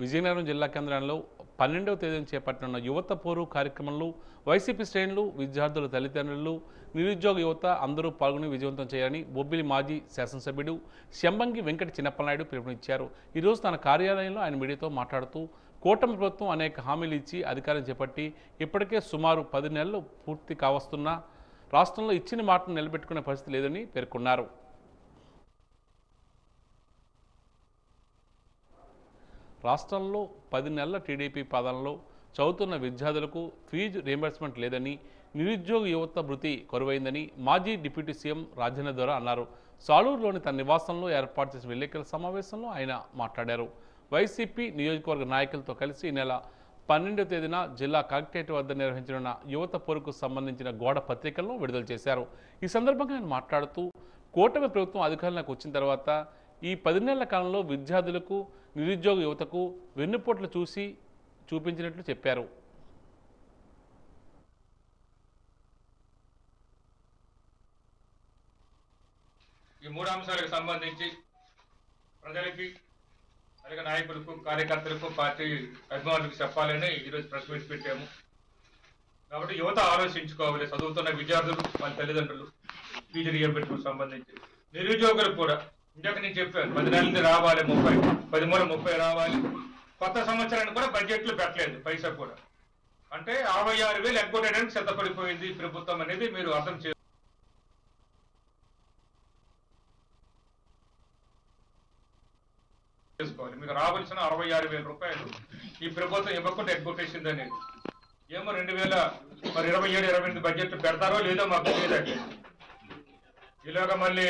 విజయనగరం జిల్లా కేంద్రంలో 12వ తేదీన చేపట్టనున్న యువత పోరు కార్యక్రమంలో వైసీపీ శ్రేణులు, విద్యార్థుల తల్లిదండ్రులు, నిరుద్యోగ యువత అందరూ పాల్గొని విజయవంతం చేయాలని బొబ్బిలి మాజీ శాసనసభ్యుడు శంబంగి వెంకట చిన్నప్పనాయుడు పిలుపునిచ్చారు. ఈరోజు తన కార్యాలయంలో ఆయన మీడియాతో మాట్లాడుతూ కూటమి ప్రభుత్వం అనేక హామీలు ఇచ్చి అధికారం చేపట్టి ఇప్పటికే సుమారు 10 నెలలు పూర్తి కావస్తున్నా రాష్ట్రంలో ఇచ్చిన మాటను నిలబెట్టుకునే పరిస్థితి లేదని పేర్కొన్నారు. రాష్ట్రంలో 10 నెలల టీడీపీ పాలనలో చదువుతున్న విద్యార్థులకు ఫీజు రియంబర్స్మెంట్ లేదని, నిరుద్యోగ యువత భృతి కరువైందని మాజీ డిప్యూటీ సీఎం రాజన్న ద్వారా అన్నారు. సాలూరులోని తన నివాసంలో ఏర్పాటు చేసిన విలేకరుల సమావేశంలో ఆయన మాట్లాడారు. వైసీపీ నియోజకవర్గ నాయకులతో కలిసి ఈ నెల 12వ తేదీన జిల్లా కలెక్టరేట్ వద్ద నిర్వహించనున్న యువత పోరుకు సంబంధించిన గోడ పత్రికలను విడుదల చేశారు. ఈ సందర్భంగా ఆయన మాట్లాడుతూ కూటమి ప్రభుత్వం అధికారంలోకి వచ్చిన తర్వాత ఈ 10 నెలల కాలంలో విద్యార్థులకు, నిరుద్యోగ యువతకు వెన్నుపోట్లు చూపించినట్లు చెప్పారు. ఈ 3 అంశాలకు సంబంధించి ప్రజలకి, అలాగే నాయకులకు, కార్యకర్తలకు, పార్టీ అభిమానులకు చెప్పాలని ఈరోజు ప్రెస్ మీట్ పెట్టాము. కాబట్టి యువత ఆలోచించుకోవాలి. చదువుతున్న విద్యార్థులు, వాళ్ళ తల్లిదండ్రులు ఫీజు రియంబర్స్మెంట్ సంబంధించి, నిరుద్యోగులకు కూడా ఇందాక నేను చెప్పాను 10 నెలలు రావాలి, 10 రావాలి. కొత్త సంవత్సరానికి కూడా బడ్జెట్లు పెట్టలేదు పైసా కూడా. అంటే 66,000 ఎగ్గొట్టడానికి సిద్ధపడిపోయింది ప్రభుత్వం అనేది మీరు అర్థం చేసుకోవాలి. మీకు రావాల్సిన 66,000 రూపాయలు ఈ ప్రభుత్వం ఇవ్వకుండా ఎగ్గొట్టేసింది అనేది. ఏమో 2027-28 బడ్జెట్ పెడతారో లేదో మాకు తెలియదండి. ఇలాగ మళ్ళీ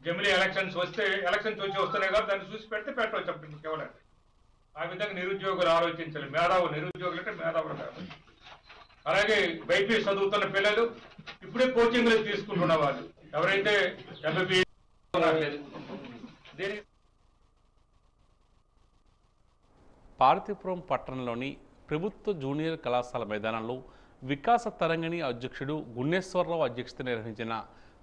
జమిలీ ఎలక్షన్స్ వస్తున్నాయి కాబట్టి దాన్ని చూసి పెడితే పెట్టవచ్చు అప్పుడు కేవలం. ఆ విధంగా నిరుద్యోగులు ఆలోచించాలి. నిరుద్యోగులు అంటే మేధావులు కాదు. అలాగే బైపీఎస్ చదువుతున్న పిల్లలు, ఇప్పుడే కోచింగ్లు తీసుకుంటున్న వాళ్ళు ఎవరైతే పార్వతీపురం పట్టణంలోని ప్రభుత్వ జూనియర్ కళాశాల మైదానంలో వికాస తరంగిణి అధ్యక్షుడు గుణేశ్వరరావు అధ్యక్షత నిర్వహించిన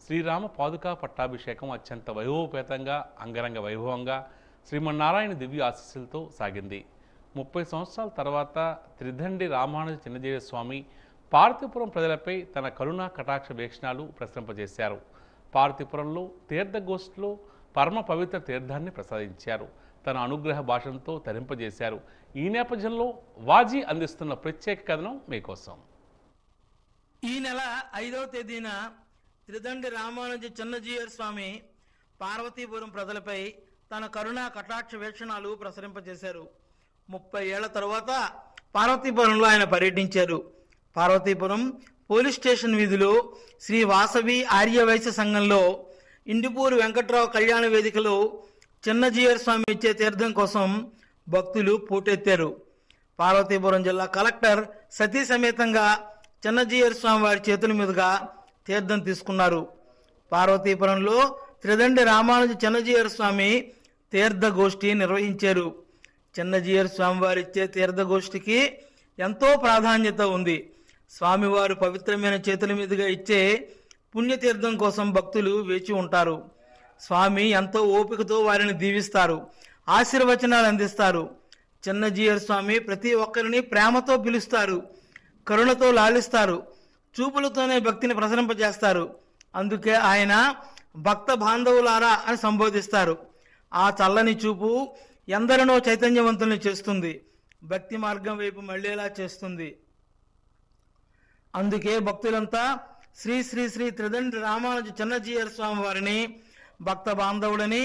శ్రీరామ పాదుకా పట్టాభిషేకం అత్యంత వైభవపేతంగా, అంగరంగ వైభవంగా శ్రీమన్నారాయణ దివ్య ఆశీస్సులతో సాగింది. 30 సంవత్సరాల తర్వాత త్రిదండి రామానుజ చిన్నజీవ స్వామి పార్వతీపురం ప్రజలపై తన కరుణా కటాక్ష వీక్షణాలు ప్రసరింపజేశారు. పార్వతీపురంలో తీర్థగోష్ఠిలో పరమ పవిత్ర తీర్థాన్ని ప్రసాదించారు. తన అనుగ్రహ భాషంతో తరింపజేశారు. ఈ నేపథ్యంలో వాజీ అందిస్తున్న ప్రత్యేక కథనం మీకోసం. ఈ నెల 5వ తేదీన త్రిదండి రామానుజ చిన్నజీయర్ స్వామి పార్వతీపురం ప్రజలపై తన కరుణా కటాక్ష వీక్షణాలు ప్రసరింపజేశారు. 30 ఏళ్ల తరువాత పార్వతీపురంలో ఆయన పర్యటించారు. పార్వతీపురం పోలీస్ స్టేషన్ వీధిలో శ్రీ వాసవి ఆర్యవైశ్య సంఘంలో ఇండిపూరు వెంకట్రావు కళ్యాణ వేదికలో చిన్నజీయర్ స్వామి ఇచ్చే తీర్థం కోసం భక్తులు పోటెత్తారు. పార్వతీపురం జిల్లా కలెక్టర్ సతీ సమేతంగా చిన్నజీయర్ స్వామి వారి చేతుల మీదుగా తీర్థం తీసుకున్నారు. పార్వతీపురంలో త్రిదండి రామానుజ చిన్నజీయర్ స్వామి తీర్థగోష్ఠి నిర్వహించారు. చిన్నజీయర్ స్వామి వారి ఇచ్చే తీర్థగోష్ఠికి ఎంతో ప్రాధాన్యత ఉంది. స్వామివారు పవిత్రమైన చేతుల మీదుగా ఇచ్చే పుణ్యతీర్థం కోసం భక్తులు వేచి ఉంటారు. స్వామి ఎంతో ఓపికతో వారిని దీవిస్తారు, ఆశీర్వచనాలు అందిస్తారు. చిన్నజీయర్ స్వామి ప్రతి ఒక్కరిని ప్రేమతో పిలుస్తారు, కరుణతో లాలిస్తారు, చూపులతోనే భక్తిని ప్రసరింపజేస్తారు. అందుకే ఆయన భక్త బాంధవులారా అని సంబోధిస్తారు. ఆ చల్లని చూపు ఎందరినో చైతన్యవంతుల్ని చేస్తుంది, భక్తి మార్గం వైపు మళ్ళేలా చేస్తుంది. అందుకే భక్తులంతా శ్రీ శ్రీ శ్రీ త్రిదండి రామానుజ చిన్నజీయర్ స్వామి వారిని భక్త బాంధవుడని,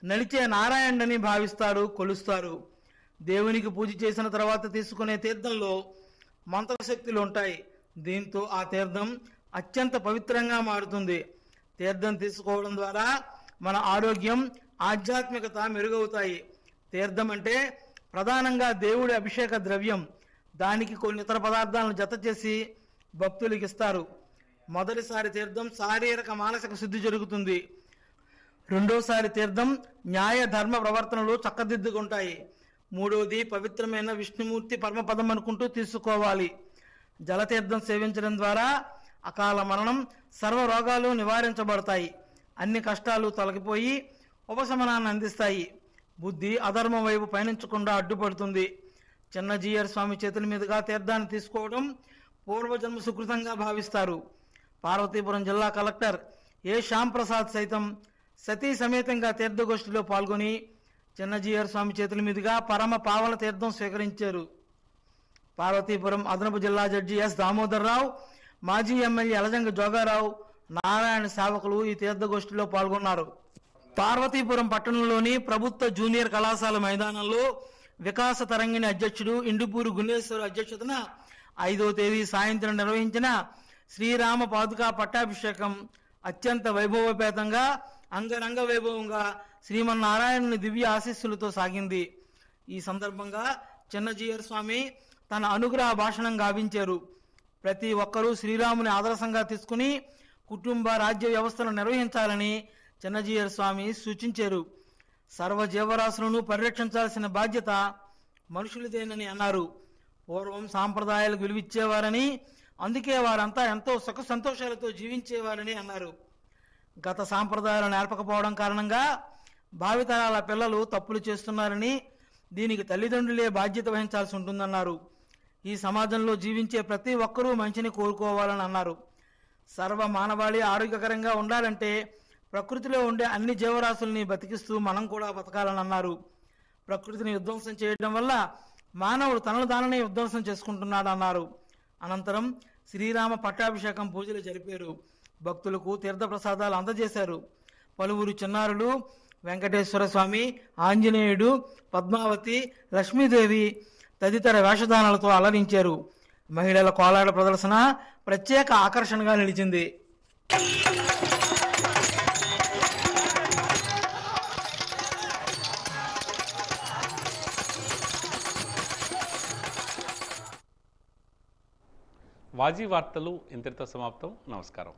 నడిచే నారాయణుడని భావిస్తారు, కొలుస్తారు. దేవునికి పూజ చేసిన తర్వాత తీసుకునే తీర్థంలో మంత్రశక్తులు ఉంటాయి. దీంతో ఆ తీర్థం అత్యంత పవిత్రంగా మారుతుంది. తీర్థం తీసుకోవడం ద్వారా మన ఆరోగ్యం, ఆధ్యాత్మికత మెరుగవుతాయి. తీర్థం అంటే ప్రధానంగా దేవుడి అభిషేక ద్రవ్యం. దానికి కొన్ని ఇతర పదార్థాలను జత చేసి భక్తులకు ఇస్తారు. మొదటిసారి తీర్థం శారీరక మానసిక శుద్ధి జరుగుతుంది. రెండోసారి తీర్థం న్యాయ ధర్మ ప్రవర్తనలు చక్కదిద్దుకుంటాయి. మూడవది పవిత్రమైన విష్ణుమూర్తి పరమపదం అనుకుంటూ తీసుకోవాలి. జలతీర్థం సేవించడం ద్వారా అకాల మరణం, సర్వ రోగాలు నివారించబడతాయి. అన్ని కష్టాలు తొలగిపోయి ఉపశమనాన్ని అందిస్తాయి. బుద్ధి అధర్మం వైపు పయనించకుండా అడ్డుపడుతుంది. చిన్నజీయర్ స్వామి చేతుల మీదుగా తీర్థాన్ని తీసుకోవడం పూర్వజన్మ సుకృతంగా భావిస్తారు. పార్వతీపురం జిల్లా కలెక్టర్ ఏ శ్యామ్ ప్రసాద్ సైతం సతీ సమేతంగా తీర్థగోష్ఠిలో పాల్గొని చిన్నజీయర్ స్వామి చేతుల మీదుగా పరమ పావన తీర్థం స్వీకరించారు. పార్వతీపురం అదనపు జిల్లా జడ్జి ఎస్ దామోదర్రావు, మాజీ ఎమ్మెల్యే అలజంగ జోగారావు, నారాయణ సేవకులు ఈ తీర్థగోష్ఠిలో పాల్గొన్నారు. పార్వతీపురం పట్టణంలోని ప్రభుత్వ జూనియర్ కళాశాల మైదానంలో వికాస తరంగిణి అధ్యక్షుడు ఇండుపూరు గున్నేశ్వర అధ్యక్షతన 5వ తేదీ సాయంత్రం నిర్వహించిన శ్రీరామ పాదుకా పట్టాభిషేకం అత్యంత వైభవపేతంగా, అంగరంగ వైభవంగా శ్రీమన్నారాయణుని దివ్య ఆశీస్సులతో సాగింది. ఈ సందర్భంగా చిన్నజీయర్ స్వామి తన అనుగ్రహ భాషణం గావించారు. ప్రతి ఒక్కరూ శ్రీరాముని ఆదర్శంగా తీసుకుని కుటుంబ రాజ్య వ్యవస్థను నిర్వహించాలని చిన్నజీయర్ స్వామి సూచించారు. సర్వ జీవరాశులను పరిరక్షించాల్సిన బాధ్యత మనుషులదేనని అన్నారు. పూర్వం సాంప్రదాయాలకు విలువిచ్చేవారని, అందుకే వారంతా ఎంతో సుఖ సంతోషాలతో జీవించేవారని అన్నారు. గత సాంప్రదాయాలు నేర్పకపోవడం కారణంగా భావితరాల పిల్లలు తప్పులు చేస్తున్నారని, దీనికి తల్లిదండ్రులే బాధ్యత వహించాల్సి ఉంటుందన్నారు. ఈ సమాజంలో జీవించే ప్రతి ఒక్కరూ మంచిని కోరుకోవాలని అన్నారు. సర్వ మానవాళి ఆరోగ్యకరంగా ఉండాలంటే ప్రకృతిలో ఉండే అన్ని జీవరాశుల్ని బతికిస్తూ మనం కూడా బతకాలని అన్నారు. ప్రకృతిని విధ్వంసం చేయడం వల్ల మానవుడు తనను తాననే విధ్వంసం చేసుకుంటున్నాడు అన్నారు. అనంతరం శ్రీరామ పట్టాభిషేకం పూజలు జరిపారు. భక్తులకు తీర్థప్రసాదాలు అందజేశారు. పలువురు చిన్నారులు వెంకటేశ్వర స్వామి, ఆంజనేయుడు, పద్మావతి, లక్ష్మీదేవి తదితర వేషధానాలతో అలరించారు. మహిళల కోలాట ప్రదర్శన ప్రత్యేక ఆకర్షణగా నిలిచింది. వాజీ వార్తలు ఇంతటితో సమాప్తం. నమస్కారం.